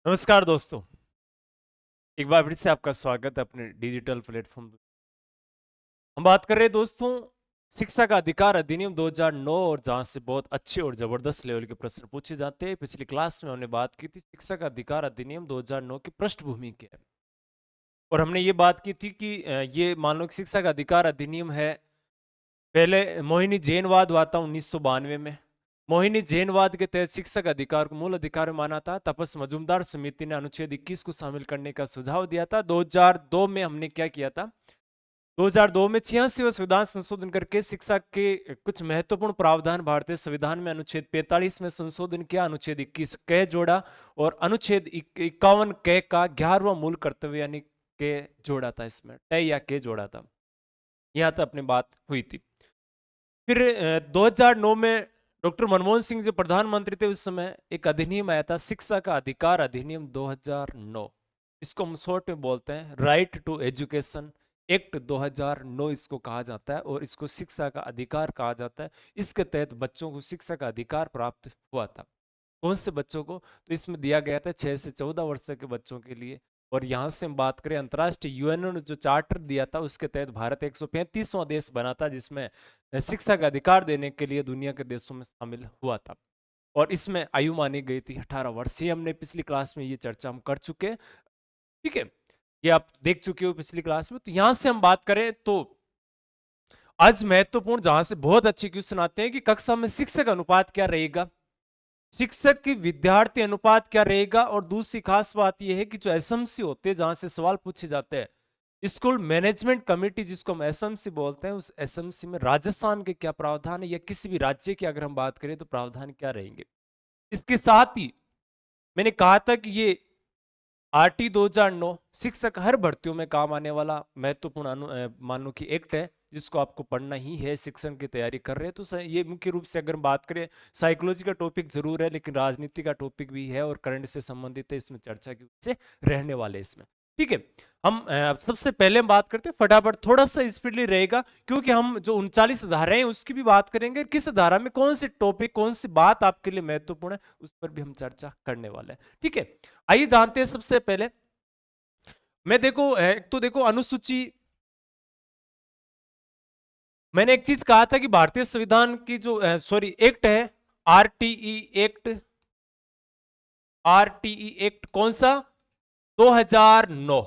नमस्कार दोस्तों। एक बार फिर से आपका स्वागत है अपने डिजिटल प्लेटफॉर्म। हम बात कर रहे हैं दोस्तों शिक्षा का अधिकार अधिनियम 2009 और जहां से बहुत अच्छे और जबरदस्त लेवल के प्रश्न पूछे जाते हैं। पिछली क्लास में हमने बात की थी शिक्षा का अधिकार अधिनियम 2009 की पृष्ठभूमि क्या है, और हमने ये बात की थी कि ये मानव शिक्षा का अधिकार अधिनियम है। पहले मोहिनी जैनवाद हुआ था 1992 में। मोहिनी जैनवाद के तहत शिक्षक अधिकार को मूल अधिकार माना था। तपस मजूमदार समिति ने अनुच्छेद 21 को शामिल करने का सुझाव दिया था। 2002 में हमने क्या किया था, 2002 में 86वां संविधान संशोधन करके शिक्षा के कुछ महत्वपूर्ण प्रावधान भारतीय संविधान में अनुच्छेद 45 में संशोधन किया। अनुच्छेद 21 क जोड़ा और अनुच्छेद 51 क का 11वां मूल कर्तव्य यानी के जोड़ा था। इसमें ट या के जोड़ा था। यहां तक अपनी बात हुई थी। फिर 2009 में डॉक्टर मनमोहन सिंह जो प्रधानमंत्री थे उस समय एक अधिनियम आया था, शिक्षा का अधिकार अधिनियम 2009। इसको हम शॉर्ट में बोलते हैं राइट टू एजुकेशन एक्ट 2009 इसको कहा जाता है, और इसको शिक्षा का अधिकार कहा जाता है। इसके तहत बच्चों को शिक्षा का अधिकार प्राप्त हुआ था। कौन से बच्चों को? तो इसमें दिया गया था 6 से 14 वर्ष के बच्चों के लिए। और यहां से हम बात करें अंतर्राष्ट्रीय यूएनओ ने जो चार्टर दिया था उसके तहत भारत 135वां देश बना था जिसमें शिक्षा का अधिकार देने के लिए दुनिया के देशों में शामिल हुआ था। और इसमें आयु मानी गई थी 18 वर्ष। ये हमने पिछली क्लास में ये चर्चा हम कर चुके हैं। ठीक है, ये आप देख चुके हो पिछली क्लास में। तो यहां से हम बात करें तो आज महत्वपूर्ण जहां से बहुत अच्छे क्वेश्चन आते हैं कि कक्षा में शिक्षक अनुपात क्या रहेगा, शिक्षक की विद्यार्थी अनुपात क्या रहेगा। और दूसरी खास बात यह है कि जो एसएमसी होते हैं जहां से सवाल पूछे जाते हैं, स्कूल मैनेजमेंट कमेटी जिसको हम एसएमसी बोलते हैं, उस एसएमसी में राजस्थान के क्या प्रावधान है या किसी भी राज्य की अगर हम बात करें तो प्रावधान क्या रहेंगे। इसके साथ ही मैंने कहा था कि ये आरटी 2009 शिक्षक हर भर्तियों में काम आने वाला महत्वपूर्ण मान लो कि एक्ट है जिसको आपको पढ़ना ही है। शिक्षण की तैयारी कर रहे हैं तो ये मुख्य रूप से अगर हम बात करें साइकोलॉजी का टॉपिक जरूर है, लेकिन राजनीति का टॉपिक भी है और करंट से संबंधित है। इसमें चर्चा की से रहने वाले इसमें। ठीक है, हम सबसे पहले हम बात करते हैं फटाफट, थोड़ा सा स्पीडली रहेगा क्योंकि हम जो 39 धाराएं हैं उसकी भी बात करेंगे। किस धारा में कौन से टॉपिक कौन सी बात आपके लिए महत्वपूर्ण है उस पर भी हम चर्चा करने वाले हैं। ठीक है, आइए जानते हैं सबसे पहले। मैं देखो एक तो देखो अनुसूची, मैंने एक चीज कहा था कि भारतीय संविधान की जो सॉरी एक्ट है आरटीई एक्ट, आरटीई एक्ट कौन सा? 2009।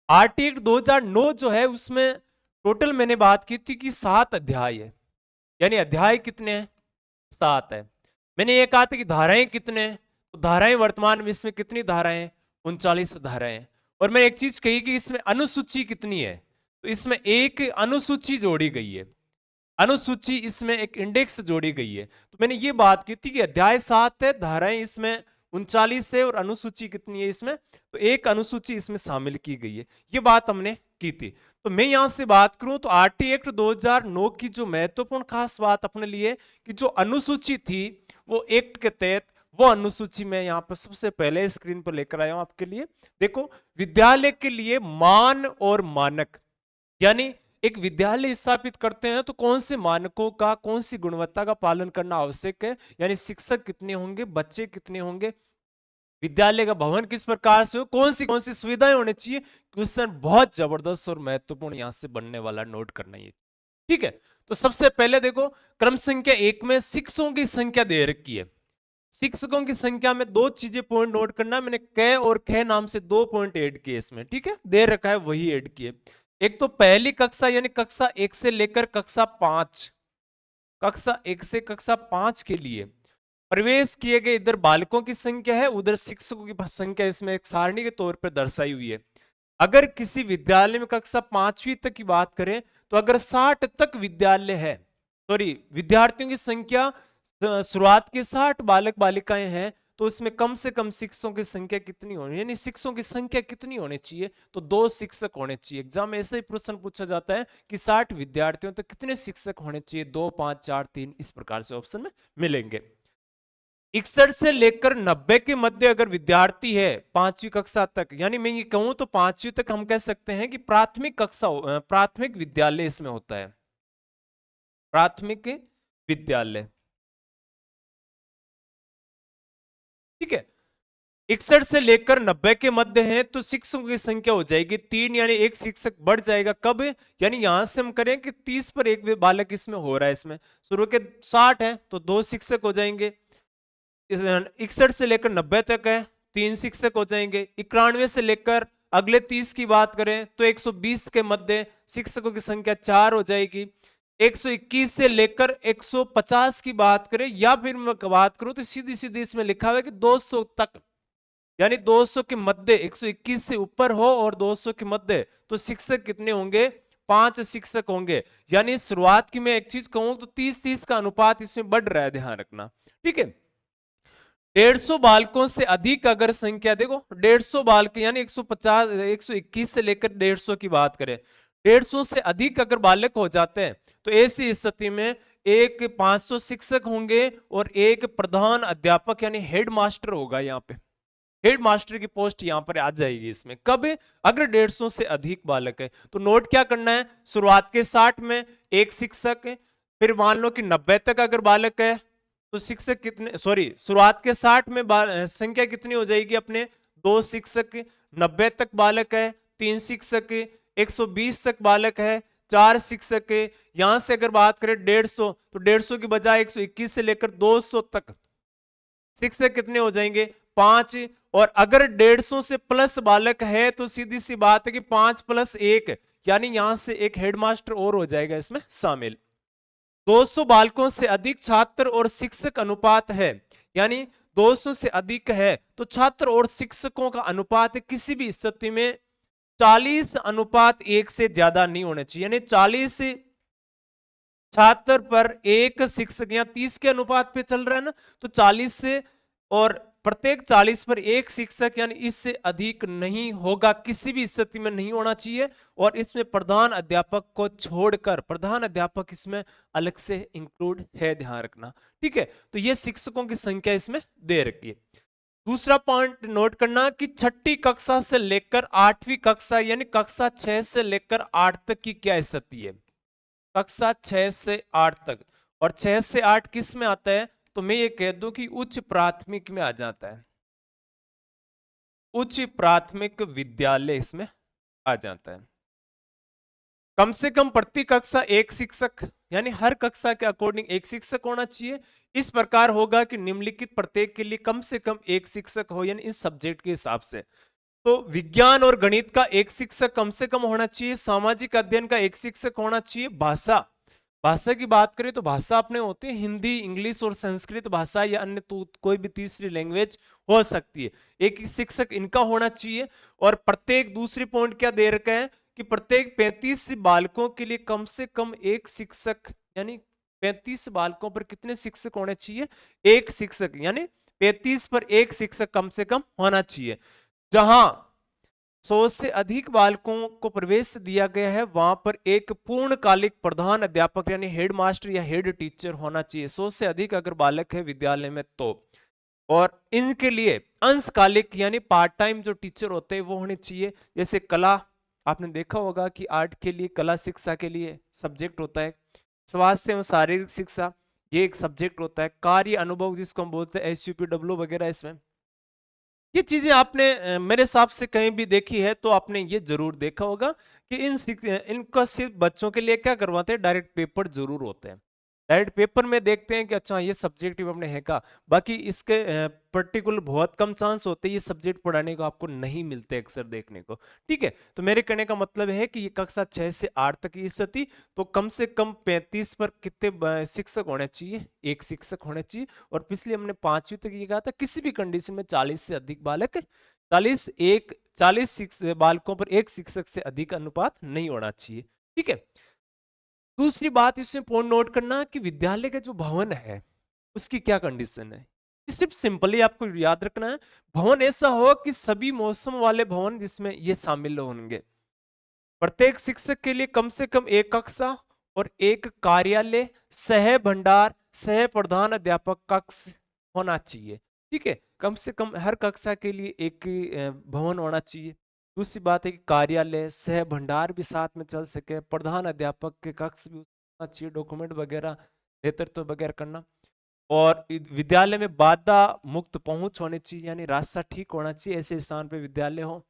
आरटी एक्ट 2009 जो है उसमें टोटल मैंने बात की थी कि 7 अध्याय है। यानी अध्याय कितने हैं? 7 है। मैंने ये कहा था कि धाराएं कितने हैं, तो धाराएं वर्तमान में इसमें कितनी धाराएं? 39 धाराएं। और मैं एक चीज कही कि इसमें अनुसूची कितनी है, तो इसमें एक अनुसूची जोड़ी गई है। अनुसूची इसमें एक इंडेक्स जोड़ी गई है। तो मैंने ये बात की थी कि अध्याय 7 है, धाराएं इसमें 39 है और अनुसूची कितनी है इसमें, तो एक अनुसूची इसमें शामिल की गई है। ये बात हमने की थी। तो मैं यहां से बात करूं तो आरटी एक्ट 2009 की जो महत्वपूर्ण खास बात अपने लिए कि जो अनुसूची थी वो एक्ट के तहत, वो अनुसूची में यहां पर सबसे पहले स्क्रीन पर लेकर आया हूं आपके लिए। देखो, विद्यालय के लिए मान और मानक, यानी एक विद्यालय स्थापित करते हैं तो कौन से मानकों का, कौन सी गुणवत्ता का पालन करना आवश्यक है। यानी शिक्षक कितने होंगे, बच्चे कितने होंगे, विद्यालय का भवन किस प्रकार से हो, कौन सी सुविधाएं होनी चाहिए। क्वेश्चन बहुत जबरदस्त और महत्वपूर्ण यहां से बनने वाला, नोट करना ये। ठीक है, तो सबसे पहले देखो क्रम संख्या 1 में शिक्षकों की संख्या दे रखी है। शिक्षकों की संख्या में दो चीजें पॉइंट नोट करना, मैंने क और ख नाम से 2 पॉइंट ऐड किए इसमें। ठीक है, दे रखा है वही ऐड किए। एक तो पहली कक्षा यानी कक्षा 1 से लेकर कक्षा 5, कक्षा 1 से कक्षा 5 के लिए प्रवेश किए गए इधर बालकों की संख्या है, उधर शिक्षकों की संख्या इसमें एक सारणी के तौर पर दर्शाई हुई है। अगर किसी विद्यालय में कक्षा 5वीं तक की बात करें तो अगर 60 तक विद्यालय है, सॉरी विद्यार्थियों की संख्या शुरुआत के 60 बालक बालिकाएं हैं, तो उसमें कम से कम शिक्षकों की संख्या कितनी होनी, यानी शिक्षकों की संख्या कितनी होनी चाहिए, तो 2 शिक्षक होने चाहिए। एग्जाम में ऐसा ही प्रश्न पूछा जाता है कि 60 विद्यार्थियों तक कितने शिक्षक होने चाहिए, 2, 5, 4, 3, इस प्रकार से ऑप्शन में मिलेंगे। 61 से लेकर 90 के मध्य अगर विद्यार्थी है 5वीं कक्षा तक, यानी मैं ये कहूं तो 5वीं तक हम कह सकते हैं कि प्राथमिक कक्षा, प्राथमिक विद्यालय इसमें होता है, प्राथमिक विद्यालय। ठीक है, 61 से लेकर 90 के मध्य है तो शिक्षकों की संख्या हो जाएगी 3, यानी एक शिक्षक बढ़ जाएगा। कब? यानी यहां से हम करें कि 30 पर एक बालक इसमें हो रहा है, इसमें शुरू के 60 है तो 2 शिक्षक हो जाएंगे। 61 से लेकर 90 तक है 3 शिक्षक हो जाएंगे। 91 से लेकर अगले 30 की बात करें तो 120 के मध्य शिक्षकों की संख्या 4 हो जाएगी। 121 से लेकर 150 की बात करें या फिर मैं बात करूं तो सीधी सीधी इसमें लिखा हुआ है कि 200 तक, यानी 200 के मध्य 121 से ऊपर हो और 200 के मध्य, तो शिक्षक कितने होंगे? 5 शिक्षक होंगे। यानी शुरुआत की मैं एक चीज कहूं तो 30-30 का अनुपात इसमें बढ़ रहा है, ध्यान रखना, ठीक है। 150 बालकों से अधिक अगर संख्या, देखो 150 बालक यानी 150 121 से लेकर 150 की बात करें, 150 से अधिक अगर बालक हो जाते हैं तो ऐसी स्थिति में एक 500 शिक्षक होंगे और एक प्रधान अध्यापक यानी हेड मास्टर होगा। यहाँ पे हेड मास्टर की पोस्ट यहां पर आ जाएगी इसमें। कब? अगर 150 से अधिक बालक है तो नोट क्या करना है, शुरुआत के 60 में एक शिक्षक है, फिर मान लो कि 90 तक अगर बालक है तो शिक्षक कितने, सॉरी शुरुआत के 60 में संख्या कितनी हो जाएगी अपने? 2 शिक्षक। 90 तक बालक है 3 शिक्षक। 120 तक बालक है 4 शिक्षक। यहां से अगर बात करें 150 तो 150 की बजाय 121 से लेकर 200 तक शिक्षक कितने हो जाएंगे? 5। और अगर 150 से प्लस बालक है तो सीधी सी बात है कि 5 + 1, यानी यहां से एक हेडमास्टर और हो जाएगा इसमें शामिल। 200 बालकों से अधिक छात्र और शिक्षक अनुपात है, यानी 200 से अधिक है तो छात्र और शिक्षकों का अनुपात किसी भी स्थिति में 40:1 से ज्यादा नहीं होना चाहिए। यानी 40 छात्र पर एक शिक्षक, या 30 के अनुपात पे चल रहा है ना, तो 40 से और प्रत्येक 40 पर एक शिक्षक, यानी इससे अधिक नहीं होगा, किसी भी स्थिति में नहीं होना चाहिए। और इसमें प्रधान अध्यापक को छोड़कर प्रधान अध्यापक इसमें अलग से इंक्लूड है, ध्यान रखना, ठीक है। तो ये शिक्षकों की संख्या इसमें दे रखी है। दूसरा पॉइंट नोट करना कि छठी कक्षा से लेकर 8वीं कक्षा यानी कक्षा 6 से लेकर 8 तक की क्या स्थिति है? कक्षा 6 से 8 तक, और 6 से 8 किस में आता है? तो मैं ये कह दूं कि उच्च प्राथमिक में आ जाता है, उच्च प्राथमिक विद्यालय इसमें आ जाता है। कम से कम प्रति कक्षा एक शिक्षक, यानी हर कक्षा के अकॉर्डिंग एक शिक्षक होना चाहिए। इस प्रकार होगा कि निम्नलिखित प्रत्येक के लिए कम से कम एक शिक्षक हो, यानी इस सब्जेक्ट के हिसाब से। तो विज्ञान और गणित का एक शिक्षक कम से कम होना चाहिए, सामाजिक अध्ययन का एक शिक्षक होना चाहिए। भाषा भाषा की बात करें तो भाषा अपने होते हैं हिंदी, इंग्लिश और संस्कृत भाषा या अन्य तो कोई भी तीसरी लैंग्वेज हो सकती है, एक शिक्षक इनका होना चाहिए। और प्रत्येक, दूसरी पॉइंट क्या दे रखा है कि प्रत्येक 35 बालकों के लिए कम से कम एक शिक्षक, यानी 35 बालकों पर कितने शिक्षक होने चाहिए? एक शिक्षक, यानी 35 पर एक शिक्षक कम से कम होना चाहिए। जहां 100 से अधिक बालकों को प्रवेश दिया गया है वहां पर एक पूर्णकालिक प्रधान अध्यापक यानी हेड मास्टर या हेड टीचर होना चाहिए, 100 से अधिक अगर बालक है विद्यालय में तो। और इनके लिए अंशकालिक यानी पार्ट टाइम जो टीचर होते हैं वो होने चाहिए। जैसे कला, आपने देखा होगा कि आर्ट के लिए कला शिक्षा के लिए सब्जेक्ट होता है। स्वास्थ्य एवं शारीरिक शिक्षा ये एक सब्जेक्ट होता है। कार्य अनुभव जिसको हम बोलते हैं SUPW वगैरह, इसमें ये चीजें आपने मेरे हिसाब से कहीं भी देखी है तो आपने ये जरूर देखा होगा कि इनका सिर्फ बच्चों के लिए क्या करवाते हैं, डायरेक्ट पेपर जरूर होते हैं। डायरेक्ट पेपर में देखते हैं कि अच्छा ये सब्जेक्ट अपने है का, बाकी इसके पर्टिकुलर बहुत कम चांस होते हैं ये सब्जेक्ट पढ़ाने को आपको नहीं मिलते अक्सर देखने को, ठीक है। तो मेरे कहने का मतलब है कि ये कक्षा 6 से 8 तक की स्थिति, तो कम से कम 35 पर कितने शिक्षक होने चाहिए? एक शिक्षक होने चाहिए। और पिछले हमने 5वीं तक ये कहा था किसी भी कंडीशन में 40 से अधिक बालक, 40 बालकों पर एक शिक्षक से अधिक अनुपात नहीं होना चाहिए, ठीक है। दूसरी बात इसमें पॉइंट नोट करना कि विद्यालय का जो भवन है उसकी क्या कंडीशन है। ये सिर्फ सिंपली आपको याद रखना है, भवन ऐसा हो कि सभी मौसम वाले भवन जिसमें ये शामिल होंगे। प्रत्येक शिक्षक के लिए कम से कम एक कक्षा और एक कार्यालय, सह भंडार, सह प्रधान अध्यापक कक्ष होना चाहिए, ठीक है। कम से कम हर कक्षा के लिए एक भवन होना चाहिए। दूसरी बात है कि कार्यालय, सह भंडार भी साथ में चल सके, प्रधान अध्यापक के कक्ष भी होना चाहिए, डॉक्यूमेंट वगैरह नेतृत्व वगैरह करना। और विद्यालय में बाधा मुक्त पहुंच होनी चाहिए, यानी रास्ता ठीक होना चाहिए, ऐसे स्थान पे विद्यालय हो।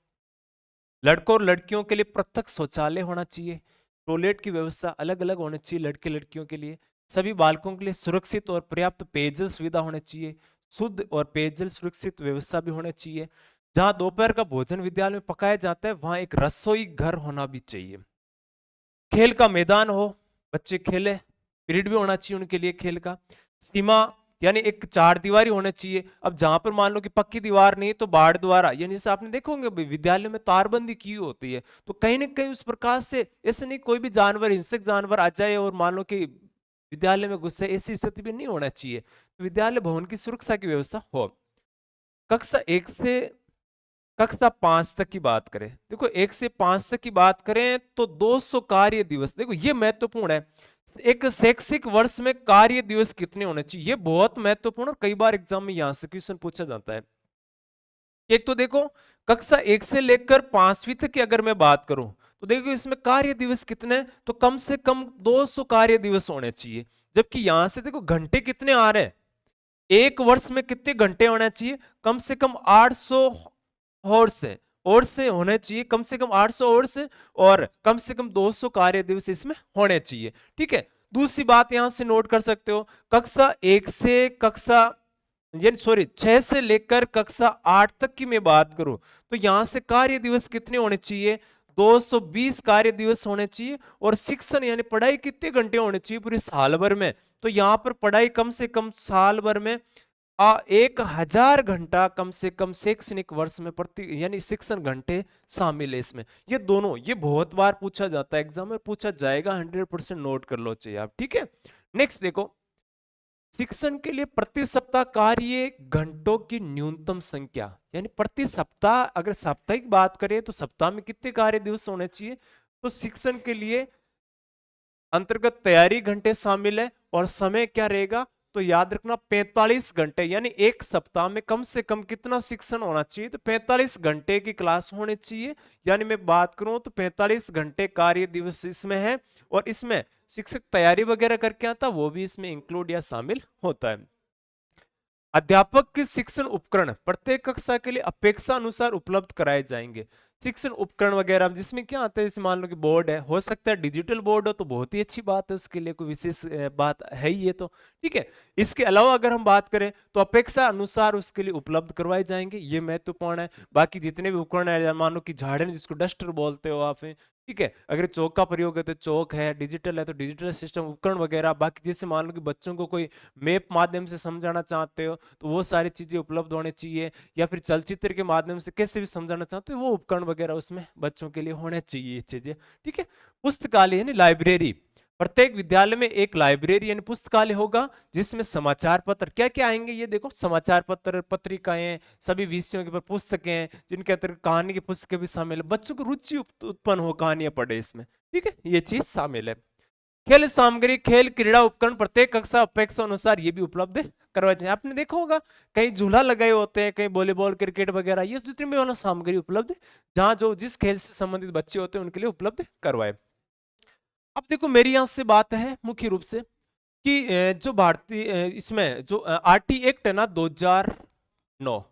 लड़कों और लड़कियों के लिए पृथक शौचालय होना चाहिए। टॉयलेट की व्यवस्था अलग अलग होनी चाहिए लड़के लड़कियों के लिए। सभी बालकों के लिए सुरक्षित और पर्याप्त पेयजल सुविधा होनी चाहिए। शुद्ध और पेयजल सुरक्षित व्यवस्था भी होनी चाहिए। जहां दोपहर का भोजन विद्यालय में पकाया जाता है वहां एक रसोई घर होना भी चाहिए। खेल का मैदान हो, बच्चे खेले, पीरियड भी होना चाहिए उनके लिए खेल का। सीमा यानी एक चार दीवारी होना चाहिए। अब जहां पर मान लो कि पक्की दीवार नहीं तो बाढ़ द्वारा, यानी जैसे आपने देखोगे विद्यालय में तारबंदी की होती है, तो कहीं ना कहीं उस प्रकार से ऐसे नहीं कोई भी जानवर, हिंसक जानवर आ जाए और मान लो कि विद्यालय में घुसे, ऐसी स्थिति भी नहीं होना चाहिए। तो विद्यालय भवन की सुरक्षा की व्यवस्था हो। कक्षा 1 से कक्षा 5 तक की बात करें, देखो 1 से 5 तक की बात करें तो 200 कार्य दिवस, देखो ये महत्वपूर्ण है। एक शैक्षिक वर्ष में कार्य दिवस कितने होने चाहिए, ये बहुत महत्वपूर्ण और कई बार एग्जाम में यहां से क्वेश्चन पूछा जाता है। एक तो देखो कक्षा 1 से लेकर 5वीं तक की अगर मैं बात करूं तो देखो इसमें कार्य दिवस कितने, तो कम से कम 200 कार्य दिवस होने चाहिए। जबकि यहां से देखो घंटे कितने आ रहे हैं, एक वर्ष में कितने घंटे होने चाहिए, कम से कम 800 हॉर्स है, और से होने चाहिए कम से कम 800 और से, और कम से कम 200 कार्य दिवस इसमें होने चाहिए। ठीक है, दूसरी बात यहां से नोट कर सकते हो, कक्षा 1 से कक्षा यानी सॉरी 6 से लेकर कक्षा 8 तक की मैं बात करूं तो यहां से कार्य दिवस कितने होने चाहिए, 220 कार्य दिवस होने चाहिए। और शिक्षण यानी पढ़ाई कितने घंटे होने चाहिए पूरे साल भर में, तो यहां पर पढ़ाई कम से कम साल भर में 1000 घंटा कम से कम शैक्षणिक वर्ष में प्रति यानी शिक्षण घंटे शामिल है इसमें। ये दोनों ये बहुत बार पूछा जाता है एग्जाम में, पूछा जाएगा, 100% नोट कर लो चाहिए आप। ठीक है, नेक्स्ट देखो, शिक्षण के लिए प्रति सप्ताह कार्य घंटों की न्यूनतम संख्या, यानी प्रति सप्ताह अगर साप्ताहिक बात करें तो सप्ताह में कितने कार्य दिवस होने चाहिए, तो शिक्षण के लिए अंतर्गत तैयारी घंटे शामिल है और समय क्या रहेगा, तो याद रखना 45 घंटे, यानी एक सप्ताह में कम से कम कितना शिक्षण होना चाहिए, तो 45 घंटे की क्लास होनी चाहिए। यानी मैं बात करूं तो 45 घंटे कार्य दिवस इसमें है, और इसमें शिक्षक तैयारी वगैरह करके आता वो भी इसमें इंक्लूड या शामिल होता है। अध्यापक के शिक्षण उपकरण प्रत्येक कक्षा के लिए अपेक्षा अनुसार उपलब्ध कराए जाएंगे। शिक्षण उपकरण वगैरह जिसमें क्या आता है, जैसे मान लो कि बोर्ड है, हो सकता है डिजिटल बोर्ड हो तो बहुत ही अच्छी बात है, उसके लिए कोई विशेष बात है ही ये तो। ठीक है, इसके अलावा अगर हम बात करें तो अपेक्षा अनुसार उसके लिए उपलब्ध करवाए जाएंगे, ये महत्वपूर्ण है। बाकी जितने भी उपकरण है, मान लो कि झाड़न जिसको डस्टर बोलते हो आप, ठीक है, अगर चौक का प्रयोग है तो चौक है, डिजिटल है तो डिजिटल सिस्टम उपकरण वगैरह। बाकी जैसे मान लो कि बच्चों को कोई मैप माध्यम से समझाना चाहते हो तो वो सारी चीजें उपलब्ध होनी चाहिए, या फिर चलचित्र के माध्यम से कैसे भी समझाना चाहते हो वो उपकरण वगैरह उसमें बच्चों के लिए होने चाहिए ये चीजें। ठीक है, पुस्तकालय यानी लाइब्रेरी, प्रत्येक विद्यालय में एक लाइब्रेरी यानी पुस्तकालय होगा जिसमें समाचार पत्र क्या क्या आएंगे, ये देखो समाचार पत्र, पत्रिकाएं, सभी विषयों के ऊपर पुस्तकें, जिनके अंतर्गत कहानी की पुस्तकें भी शामिल है, बच्चों को रुचि उत्पन्न हो कहानियां पढ़े इसमें। ठीक है, ये चीज शामिल है। खेल सामग्री, खेल क्रीड़ा उपकरण प्रत्येक कक्षा अपेक्षा अनुसार ये भी उपलब्ध करवाए जाए। आपने देखा होगा कहीं झूला लगाए होते हैं, कहीं वॉलीबॉल क्रिकेट वगैरह, ये जितनी भी वाला सामग्री उपलब्ध जहां जो जिस खेल से संबंधित बच्चे होते हैं उनके लिए उपलब्ध करवाए। अब देखो मेरी यहां से बात है मुख्य रूप से कि जो भारतीय इसमें जो आरटी एक्ट है ना 2009,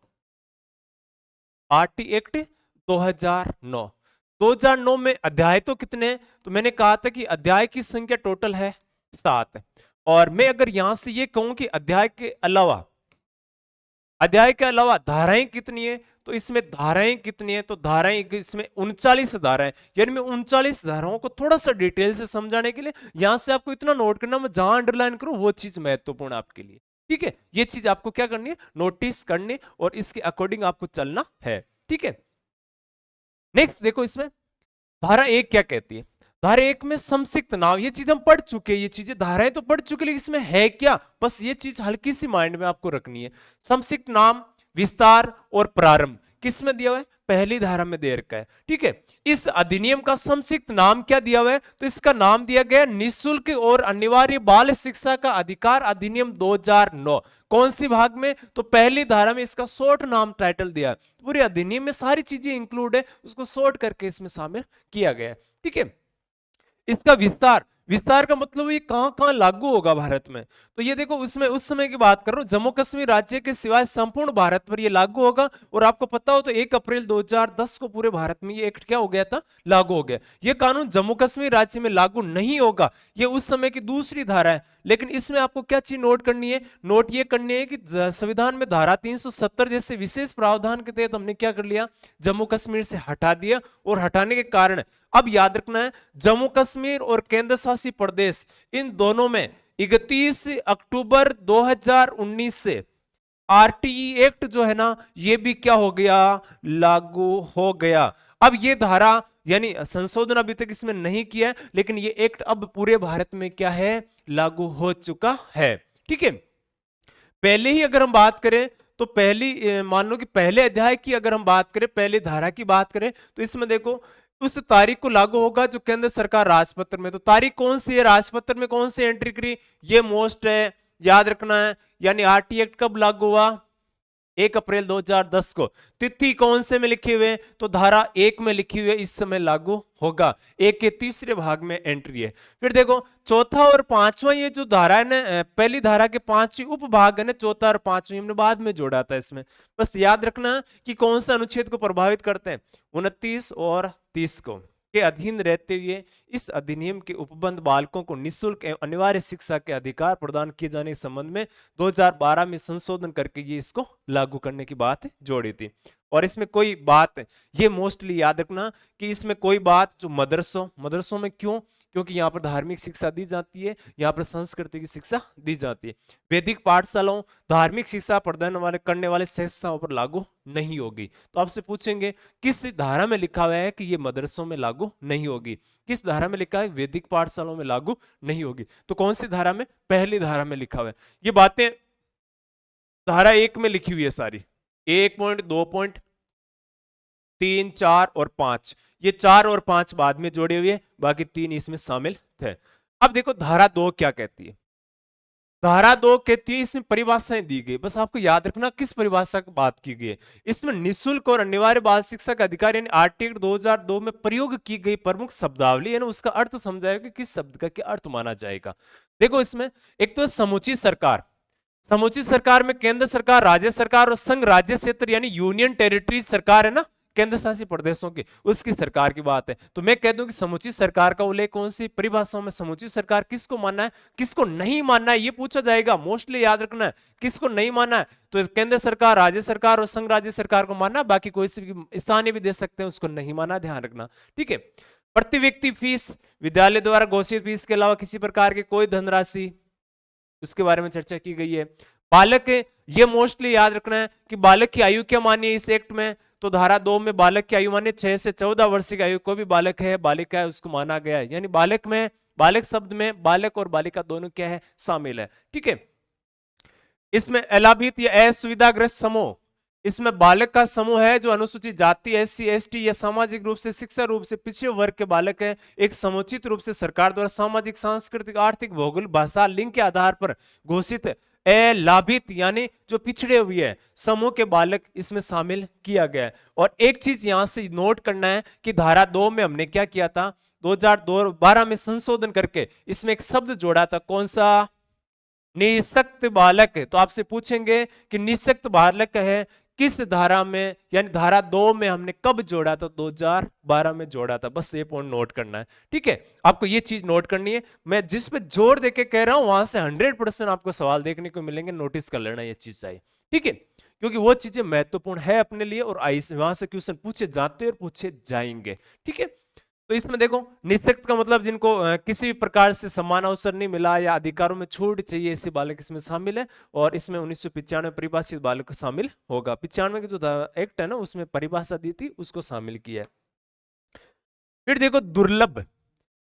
आरटी एक्ट 2009, 2009 में अध्याय तो कितने हैं, तो मैंने कहा था कि अध्याय की संख्या टोटल है 7। और मैं अगर यहां से ये कहूं कि अध्याय के अलावा धाराएं कितनी है, तो इसमें धाराएं कितनी है, तो धाराएं इसमें 39 धाराएं, यानी मैं 39 धाराओं को थोड़ा सा डिटेल से समझाने के लिए यहां से आपको इतना नोट करना, मैं जहां अंडरलाइन करूं वो चीज महत्वपूर्ण आपके लिए। ठीक है, ये चीज आपको क्या करनी है, नोटिस करनी, और इसके अकॉर्डिंग आपको चलना है। ठीक है, नेक्स्ट देखो इसमें धारा 1 क्या कहती है, धारा 1 में संक्षिप्त नाम, ये चीज हम पढ़ चुके हैं, ये चीजें धाराएं तो पढ़ चुके, लेकिन इसमें है क्या, बस ये चीज हल्की सी माइंड में आपको रखनी है। संक्षिप्त नाम, विस्तार और प्रारंभ किसमें दिया हुआ है, पहली धारा में दे रखा है। ठीक है, इस अधिनियम का संक्षिप्त नाम क्या दिया हुआ है, तो इसका नाम दिया गया निःशुल्क और अनिवार्य बाल शिक्षा का अधिकार अधिनियम 2009। कौन सी भाग में, तो पहली धारा में इसका शॉर्ट नाम टाइटल दिया है। पूरे अधिनियम में सारी चीजें इंक्लूड है, उसको शॉर्ट करके इसमें शामिल किया गया है। ठीक है, इसका विस्तार, विस्तार का मतलब ये कहां कहां लागू होगा भारत में। तो ये देखो उसमें उस समय की बात कर रहा हूं, जम्मू कश्मीर राज्य के सिवाय संपूर्ण भारत पर ये लागू होगा। और आपको पता हो तो 1 अप्रैल 2010 को पूरे भारत में ये एक्ट क्या हो गया था, लागू हो गया। ये कानून जम्मू कश्मीर राज्य में लागू नहीं होगा, ये उस समय की दूसरी धारा है। लेकिन इसमें आपको क्या चीज नोट करनी है, नोट ये करनी है कि संविधान में धारा 370 जैसे विशेष प्रावधान के तहत हमने क्या कर लिया, जम्मू कश्मीर से हटा दिया। और हटाने के कारण अब याद रखना है, जम्मू कश्मीर और केंद्र शासित प्रदेश इन दोनों में 31 अक्टूबर 2019 से आरटीई एक्ट जो है ना, ये भी क्या हो गया, लागू हो गया। अब ये धारा यानी संशोधन अभी तक इसमें नहीं किया है, लेकिन ये एक्ट अब पूरे भारत में क्या है, लागू हो चुका है। ठीक है, पहले ही अगर हम बात करें तो पहली मान लो कि पहले अध्याय की अगर हम बात करें, पहली धारा की बात करें, तो इसमें देखो उस तारीख को लागू होगा जो केंद्र सरकार राजपत्र में, तो तारीख कौन सी है, राजपत्र में कौन सी एंट्री करी, ये मोस्ट है, याद रखना है। यानी आरटी एक्ट कब लागू हुआ, 1 अप्रैल 2010 को। तिथि कौन से में लिखी हुई है, तो धारा 1 में लिखी हुई है, इस समय लागू होगा। 1 के तीसरे भाग में एंट्री है। फिर देखो चौथा और पांचवा, ये जो धारा है ना, पहली धारा के 5 उपभाग है ना, चौथा और पांचवा हमने बाद में जोड़ा था इसमें। बस याद रखना कि कौन सा अनुच्छेद को प्रभावित करते हैं, 29 और 30 को के अधीन रहते हुए इस अधिनियम के उपबंध बालकों को निःशुल्क एवं अनिवार्य शिक्षा के अधिकार प्रदान किए जाने के संबंध में 2012 में संशोधन करके ये इसको लागू करने की बात जोड़ी थी। और इसमें कोई बात, ये मोस्टली याद रखना कि इसमें कोई बात जो मदरसों में क्यों, क्योंकि यहाँ पर धार्मिक शिक्षा दी जाती है, यहाँ पर संस्कृति की शिक्षा दी जाती है। वैदिक पाठशालाओं धार्मिक शिक्षा प्रदान करने वाले संस्थाओं पर लागू नहीं होगी। तो आपसे पूछेंगे किस धारा में लिखा हुआ है कि ये मदरसों में लागू नहीं होगी, किस धारा में लिखा है वैदिक पाठशालाओं में लागू नहीं होगी, तो कौन सी धारा में, पहली धारा में लिखा हुआ है। ये बातें धारा 1 में लिखी हुई है सारी, 1 पॉइंट 2 पॉइंट 3 4 और 5, ये 4 और 5 बाद में जोड़े हुए, बाकी 3 इसमें शामिल थे। अब देखो धारा 2 क्या कहती है, धारा 2 कहती है, इसमें परिभाषाएं दी गई, बस आपको याद रखना किस परिभाषा की बात की गई है। इसमें निःशुल्क और अनिवार्य बाल शिक्षा का अधिकार यानी आर्टिकल 2002 में प्रयोग की गई प्रमुख शब्दावली है ना, उसका अर्थ समझाएगा कि किस शब्द का क्या अर्थ माना जाएगा। देखो इसमें एक तो समुचित सरकार, समुचित सरकार में केंद्र सरकार, राज्य सरकार और संघ राज्य क्षेत्र यानी यूनियन टेरिटरी सरकार है ना, केंद्र शासित प्रदेशों की, उसकी सरकार की बात है। तो मैं कह दूं कि समुचित सरकार का उल्लेख कौन सी परिभाषाओं में, समुचित सरकार किसको मानना है, किसको नहीं मानना है, ये पूछा जाएगा, मोस्टली याद रखना है। किसको नहीं मानना है, तो केंद्र सरकार, राज्य सरकार और संघ राज्य सरकार को मानना, बाकी कोई सी स्थानीय भी दे सकते हैं, उसको नहीं माना, ध्यान रखना। ठीक है, प्रति व्यक्ति फीस, विद्यालय द्वारा घोषित फीस के अलावा किसी प्रकार की कोई धनराशि, उसके बारे में चर्चा की गई है। बालक, ये मोस्टली याद रखना है कि बालक की आयु क्या मानी है इस एक्ट में, तो धारा 2 में बालक की आयु मानी 6 से 14 वर्ष की आयु, कोई भी बालक है बालिका है उसको माना गया है। यानी बालक में, बालक शब्द में बालक और बालिका दोनों क्या है, शामिल है। ठीक है, इसमें अलाभित या असुविधाग्रस्त समूह, इसमें बालक का समूह है जो अनुसूचित जाति, एससी एसटी या सामाजिक रूप से, शिक्षा रूप से पिछड़े वर्ग के बालक है, एक समुचित रूप से सरकार द्वारा सामाजिक, सांस्कृतिक, आर्थिक, भौगोलिक, भाषा, लिंग के आधार पर घोषित अलाभित यानी जो पिछड़े हुए हैं समूह के बालक इसमें शामिल किया गया है। और एक चीज यहां से नोट करना है कि धारा 2 में हमने क्या किया था, 2012 में संशोधन करके इसमें एक शब्द जोड़ा था, कौन सा, निःशक्त बालक। तो आपसे पूछेंगे कि निःशक्त बालक है किस धारा में, यानी धारा 2 में हमने कब जोड़ा था, 2012 में जोड़ा था, बस ये पॉइंट नोट करना है। ठीक है, आपको ये चीज नोट करनी है, मैं जिस पे जोर देके कह रहा हूं वहां से 100% आपको सवाल देखने को मिलेंगे, नोटिस कर लेना ये चीज चाहिए। ठीक है, क्योंकि वो चीजें महत्वपूर्ण है अपने लिए और वहां से क्वेश्चन पूछे जाते हैं और पूछे जाएंगे। ठीक है, तो इसमें देखो निःशक्त का मतलब जिनको किसी भी प्रकार से समान अवसर नहीं मिला या अधिकारों में छूट चाहिए, ऐसे बालक इसमें शामिल है। और इसमें 1995 परिभाषित बालक शामिल होगा, 95 की जो एक्ट है ना उसमें परिभाषा दी थी उसको शामिल किया है। फिर देखो दुर्लभ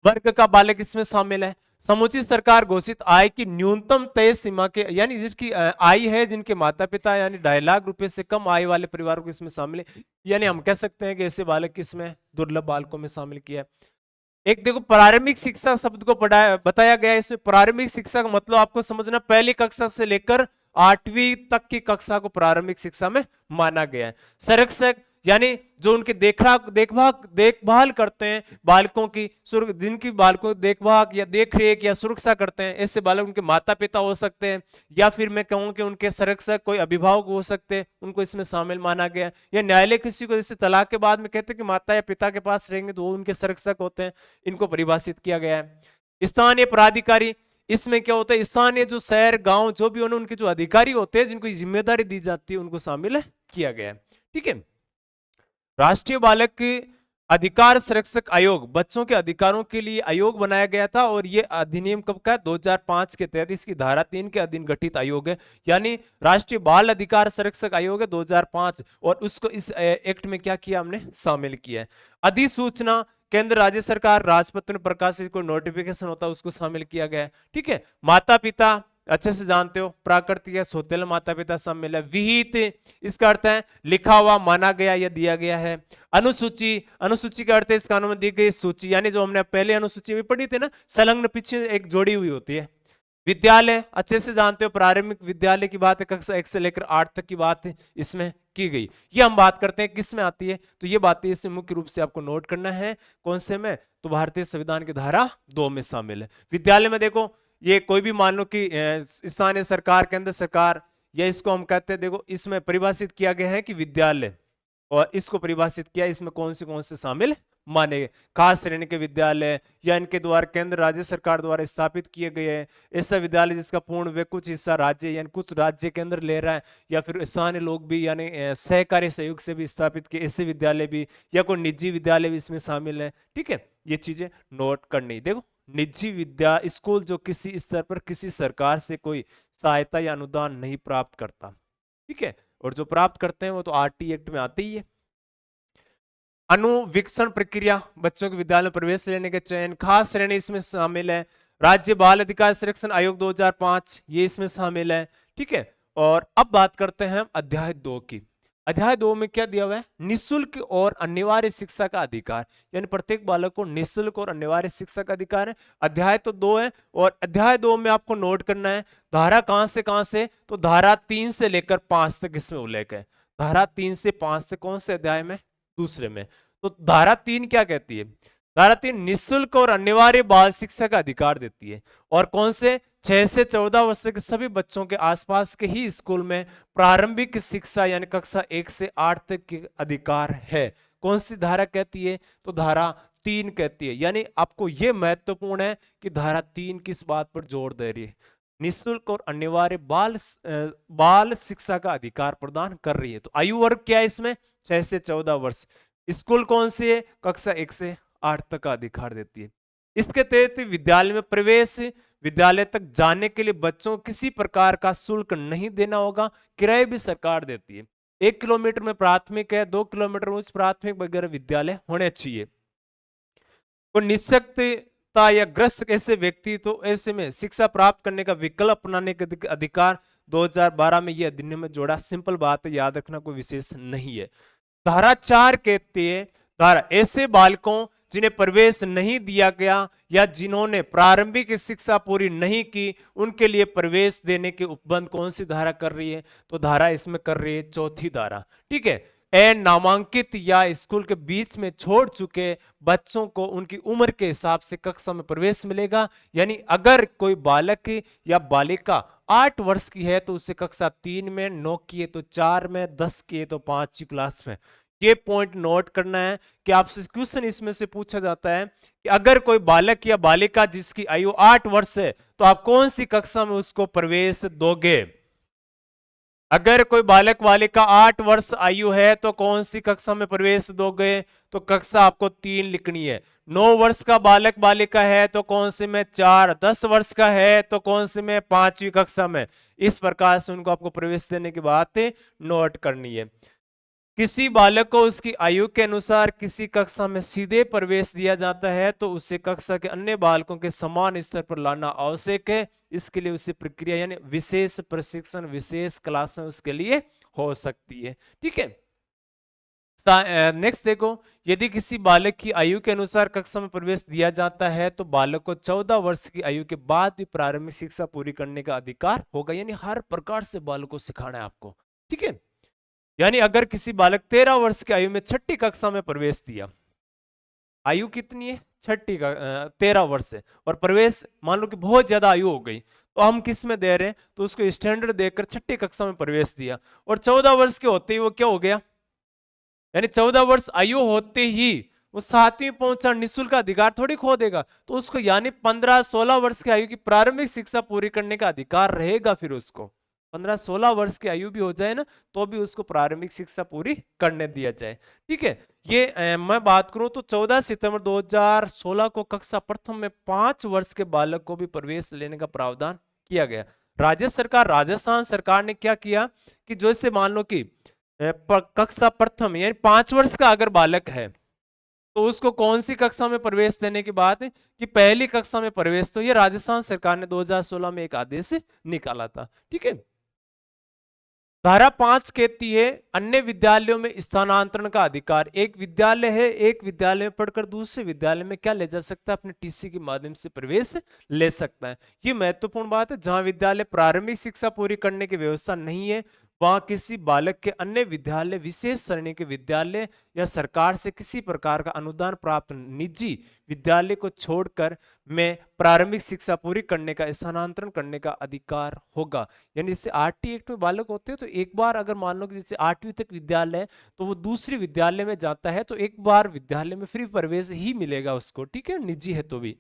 वर्ग का बालक इसमें शामिल है, समुचित सरकार घोषित आय की न्यूनतम तय सीमा के, यानी जिसकी आय है, जिनके माता पिता यानी 2.5 लाख रुपए से कम आय वाले परिवारों को इसमें शामिल है। यानी हम कह सकते हैं कि ऐसे बालक इसमें दुर्लभ बालकों में शामिल किया है। एक देखो प्रारंभिक शिक्षा शब्द को बताया गया है, इसमें प्रारंभिक शिक्षा का मतलब आपको समझना पहली कक्षा से लेकर 8वीं तक की कक्षा को प्रारंभिक शिक्षा में माना गया है। संरक्षक यानी जो उनके देखभाल करते हैं बालकों की, जिनकी बालकों की देखभाल या देख रेख या सुरक्षा करते हैं, ऐसे बालक उनके माता पिता हो सकते हैं, या फिर मैं कहूं कि उनके संरक्षक कोई अभिभावक हो सकते हैं, उनको इसमें शामिल माना गया। या न्यायालय किसी को जैसे तलाक के बाद में कहते हैं कि माता या पिता के पास रहेंगे तो वो उनके संरक्षक होते हैं, इनको परिभाषित किया गया है। स्थानीय प्राधिकारी, इसमें क्या होता है, स्थानीय जो शहर गांव जो भी उनके जो अधिकारी होते हैं जिनको जिम्मेदारी दी जाती है उनको शामिल किया गया है। ठीक है। राष्ट्रीय बालक अधिकार संरक्षक आयोग, बच्चों के अधिकारों के लिए आयोग बनाया गया था, और ये अधिनियम कब का है, 2005 के तहत इसकी धारा 3 के अधीन गठित आयोग है। यानी राष्ट्रीय बाल अधिकार संरक्षक आयोग है 2005, और उसको इस एक्ट में क्या किया, हमने शामिल किया है। अधिसूचना, केंद्र राज्य सरकार राजपत्र में प्रकाशित कोई नोटिफिकेशन होता है उसको शामिल किया गया है। ठीक है। माता पिता अच्छे से जानते हो, प्राकृतिक या सौतेला माता पिता शामिल है। विहित, इसका अर्थ है लिखा हुआ, माना गया या दिया गया है। अनुसूची, अनुसूची का अर्थ है इस कानून में दी गई सूची, यानी जो हमने पहले अनुसूची में पढ़ी थी ना, संलग्न पीछे एक जोड़ी हुई होती है। विद्यालय, अच्छे से जानते हो, प्रारंभिक विद्यालय की बात है, कक्षा 1 से लेकर 8 तक की बात है इसमें की गई। ये हम बात करते हैं किस में आती है, तो ये बातें इसमें मुख्य रूप से आपको नोट करना है। कौन से में, तो भारतीय संविधान की धारा 2 में शामिल है। विद्यालय में देखो, ये कोई भी मान लो कि स्थानीय सरकार, केंद्र सरकार, या इसको हम कहते हैं, देखो इसमें परिभाषित किया गया है कि विद्यालय, और इसको परिभाषित किया इसमें कौन से शामिल माने, खास श्रेणी के विद्यालय या इनके द्वारा केंद्र राज्य सरकार द्वारा स्थापित किए गए हैं। ऐसा विद्यालय जिसका पूर्ण व कुछ हिस्सा राज्य यानी कुछ राज्य केंद्र ले रहा है, या फिर स्थानीय लोग भी यानी सहकारी सहयोग से भी स्थापित किए ऐसे विद्यालय भी, या कोई निजी विद्यालय भी इसमें शामिल है। ठीक है, ये चीजें नोट करनी। देखो, निजी विद्या स्कूल जो किसी स्तर पर किसी सरकार से कोई सहायता या अनुदान नहीं प्राप्त करता, ठीक है, और जो प्राप्त करते हैं वो तो आरटी एक्ट में आते ही है। अनुवीक्षण प्रक्रिया, बच्चों के विद्यालय में प्रवेश लेने के चयन, खास श्रेणी इसमें शामिल है। राज्य बाल अधिकार संरक्षण आयोग 2005, ये इसमें शामिल है। ठीक है, और अब बात करते हैं हम अध्याय 2 की। अध्याय 2 में क्या दिया हुआ है, निःशुल्क और अनिवार्य शिक्षा का अधिकार, यानी प्रत्येक बालक को निःशुल्क और अनिवार्य शिक्षा का अधिकार है। अध्याय तो 2 है, और अध्याय 2 में आपको नोट करना है धारा कहां से, तो धारा 3 से लेकर 5 तक इसमें उल्लेख है। धारा 3 से 5 तक कौन से अध्याय में, दूसरे में। तो धारा 3 क्या कहती है, धारा 3 निःशुल्क और अनिवार्य बाल शिक्षा का अधिकार देती है, और कौन से, 6 से 14 वर्ष के सभी बच्चों के आसपास के ही स्कूल में प्रारंभिक शिक्षा यानी कक्षा 1 से 8 तक के अधिकार है। कौन सी धारा कहती है, तो धारा 3 कहती है। यानी आपको यह महत्वपूर्ण है कि धारा 3 किस बात पर जोर दे रही है, निःशुल्क और अनिवार्य बाल शिक्षा का अधिकार प्रदान कर रही है। तो आयु वर्ग क्या है इसमें, 6 से 14 वर्ष। स्कूल कौन सी है, कक्षा 1 से 8 तक का अधिकार देती है। इसके तहत विद्यालय में प्रवेश, विद्यालय तक जाने के लिए बच्चों को किसी प्रकार का शुल्क नहीं देना होगा, किराए भी सरकार देती है। 1 किलोमीटर में प्राथमिक है, 2 किलोमीटर उच्च प्राथमिक वगैरह विद्यालय होने चाहिए। तो निःशक्तता या ग्रस्त ऐसे व्यक्ति, तो ऐसे में शिक्षा प्राप्त करने का विकल्प अपनाने का अधिकार 2012 में यह अधिनियम में जोड़ा। सिंपल बात है, याद रखना, कोई विशेष नहीं है। धारा 4 कहती है, धारा ऐसे बालकों जिन्हें प्रवेश नहीं दिया गया या जिन्होंने प्रारंभिक शिक्षा पूरी नहीं की, उनके लिए प्रवेश देने के उपबंध कौन सी धारा कर रही है, तो धारा इसमें कर रही है 4थी धारा। ठीक है, नामांकित या स्कूल के बीच में छोड़ चुके बच्चों को उनकी उम्र के हिसाब से कक्षा में प्रवेश मिलेगा। यानी अगर कोई बालक या बालिका 8 वर्ष की है तो उसे कक्षा 3 में, 9 की है तो 4 में, 10 की है तो 5वीं क्लास में। ये पॉइंट नोट करना है कि आपसे क्वेश्चन इसमें से पूछा जाता है कि अगर कोई बालक या बालिका जिसकी आयु 8 वर्ष है तो आप कौन सी कक्षा में उसको प्रवेश दोगे। अगर कोई बालक बालिका 8 वर्ष आयु है तो कौन सी कक्षा में प्रवेश दोगे, तो कक्षा आपको 3 लिखनी है। 9 वर्ष का बालक बालिका है तो कौन से में, 4। 10 वर्ष का है तो कौन से में, 5वीं कक्षा में। इस प्रकार से उनको आपको प्रवेश देने की बात नोट करनी है। किसी बालक को उसकी आयु के अनुसार किसी कक्षा में सीधे प्रवेश दिया जाता है तो उसे कक्षा के अन्य बालकों के समान स्तर पर लाना आवश्यक है। इसके लिए उसे प्रक्रिया यानी विशेष प्रशिक्षण, विशेष क्लासें उसके लिए हो सकती है। ठीक है, नेक्स्ट देखो, यदि किसी बालक की आयु के अनुसार कक्षा में प्रवेश दिया जाता है तो बालक को 14 वर्ष की आयु के बाद भी प्रारंभिक शिक्षा पूरी करने का अधिकार होगा। यानी हर प्रकार से बालक को सिखाना है आपको। ठीक है, यानी अगर किसी बालक 13 वर्ष की आयु में छठी कक्षा में प्रवेश दिया, आयु कितनी है, छठी का 13 वर्ष है, और प्रवेश मान लो कि बहुत ज्यादा आयु हो गई, तो हम किस में दे रहे हैं, तो उसको स्टैंडर्ड देकर छठी कक्षा में प्रवेश दिया, और 14 वर्ष के होते ही वो क्या हो गया, यानी 14 वर्ष आयु होते ही वो 7वीं पहुंचा, निःशुल्क अधिकार थोड़ी खो देगा, तो उसको यानी 15-16 वर्ष की आयु की प्रारंभिक शिक्षा पूरी करने का अधिकार रहेगा। फिर उसको 15-16 वर्ष की आयु भी हो जाए ना, तो भी उसको प्रारंभिक शिक्षा पूरी करने दिया जाए। ठीक है, ये मैं बात करूं तो 14 सितंबर 2016 को कक्षा प्रथम में 5 वर्ष के बालक को भी प्रवेश लेने का प्रावधान किया गया। राज्य सरकार, राजस्थान सरकार ने क्या किया कि जैसे मान लो कि कक्षा प्रथम यानी 5 वर्ष का अगर बालक है, तो उसको कौन सी कक्षा में प्रवेश देने की बात है कि पहली कक्षा में प्रवेश, तो ये राजस्थान सरकार ने 2016 में एक आदेश निकाला था। ठीक है, धारा 5 कहती है अन्य विद्यालयों में स्थानांतरण का अधिकार, एक विद्यालय है, एक विद्यालय में पढ़कर दूसरे विद्यालय में क्या ले जा सकता है, अपने टीसी के माध्यम से प्रवेश ले सकता है। ये महत्वपूर्ण बात है। जहां विद्यालय प्रारंभिक शिक्षा पूरी करने की व्यवस्था नहीं है, वहां किसी बालक के अन्य विद्यालय, विशेष श्रेणी के विद्यालय या सरकार से किसी प्रकार का अनुदान प्राप्त निजी विद्यालय को छोड़कर में प्रारंभिक शिक्षा पूरी करने का, स्थानांतरण करने का अधिकार होगा। यानी जैसे आरटी एक्ट में बालक होते हैं, तो एक बार अगर मान लो कि जैसे 8वीं तक विद्यालय है, तो वो दूसरी विद्यालय में जाता है, तो एक बार विद्यालय में फ्री प्रवेश ही मिलेगा उसको। ठीक है, निजी है तो भी।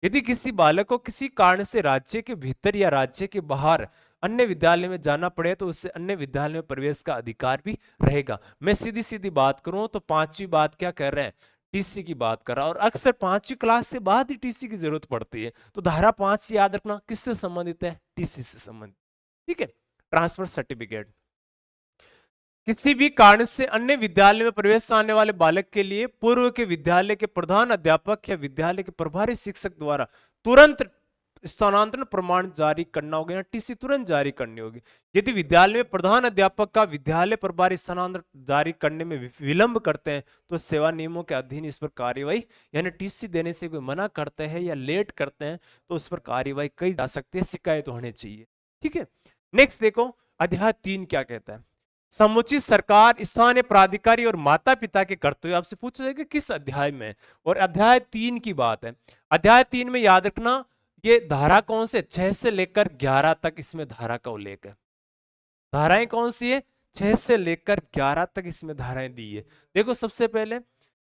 यदि किसी बालक को किसी कारण से राज्य के भीतर या राज्य के बाहर अन्य विद्यालय में जाना पड़े, तो उससे अन्य विद्यालय में प्रवेश का अधिकार भी रहेगा। मैं सीधी सीधी बात करूं तो 5वीं बात क्या कर रहे हैं, टीसी की बात कर रहा है, और अक्सर 5वीं क्लास से बाद ही टीसी की जरूरत पड़ती है। तो धारा 5 याद रखना किससे संबंधित है, टीसी से संबंधित। ठीक है, ट्रांसफर सर्टिफिकेट। किसी भी कारण से अन्य विद्यालय में प्रवेश आने वाले बालक के लिए पूर्व के विद्यालय के प्रधान अध्यापक या विद्यालय के प्रभारी शिक्षक द्वारा तुरंत स्थानांतरण प्रमाण जारी करना होगा, टीसी तुरंत जारी करनी होगी। यदि विद्यालय में प्रधान अध्यापक का विद्यालय प्रभारी स्थानांतरण जारी करने में विलंब करते हैं, तो सेवा नियमों के अधीन इस पर कार्यवाही, यानी टीसी देने से कोई मना करते हैं या लेट करते हैं, तो उस पर कार्यवाही की जा सकती है, शिकायत होनी चाहिए। ठीक है, नेक्स्ट देखो अध्याय 3 क्या कहता है। समुचित सरकार, स्थानीय प्राधिकारी और माता पिता के कर्तव्य। आपसे पूछा जाएगा किस अध्याय में, और अध्याय 3 की बात है। अध्याय 3 में याद रखना ये धारा कौन से, 6 से लेकर 11 तक इसमें धारा का उल्लेख है। धाराएं कौन सी है, 6 से लेकर 11 तक इसमें धाराएं दी है। देखो सबसे पहले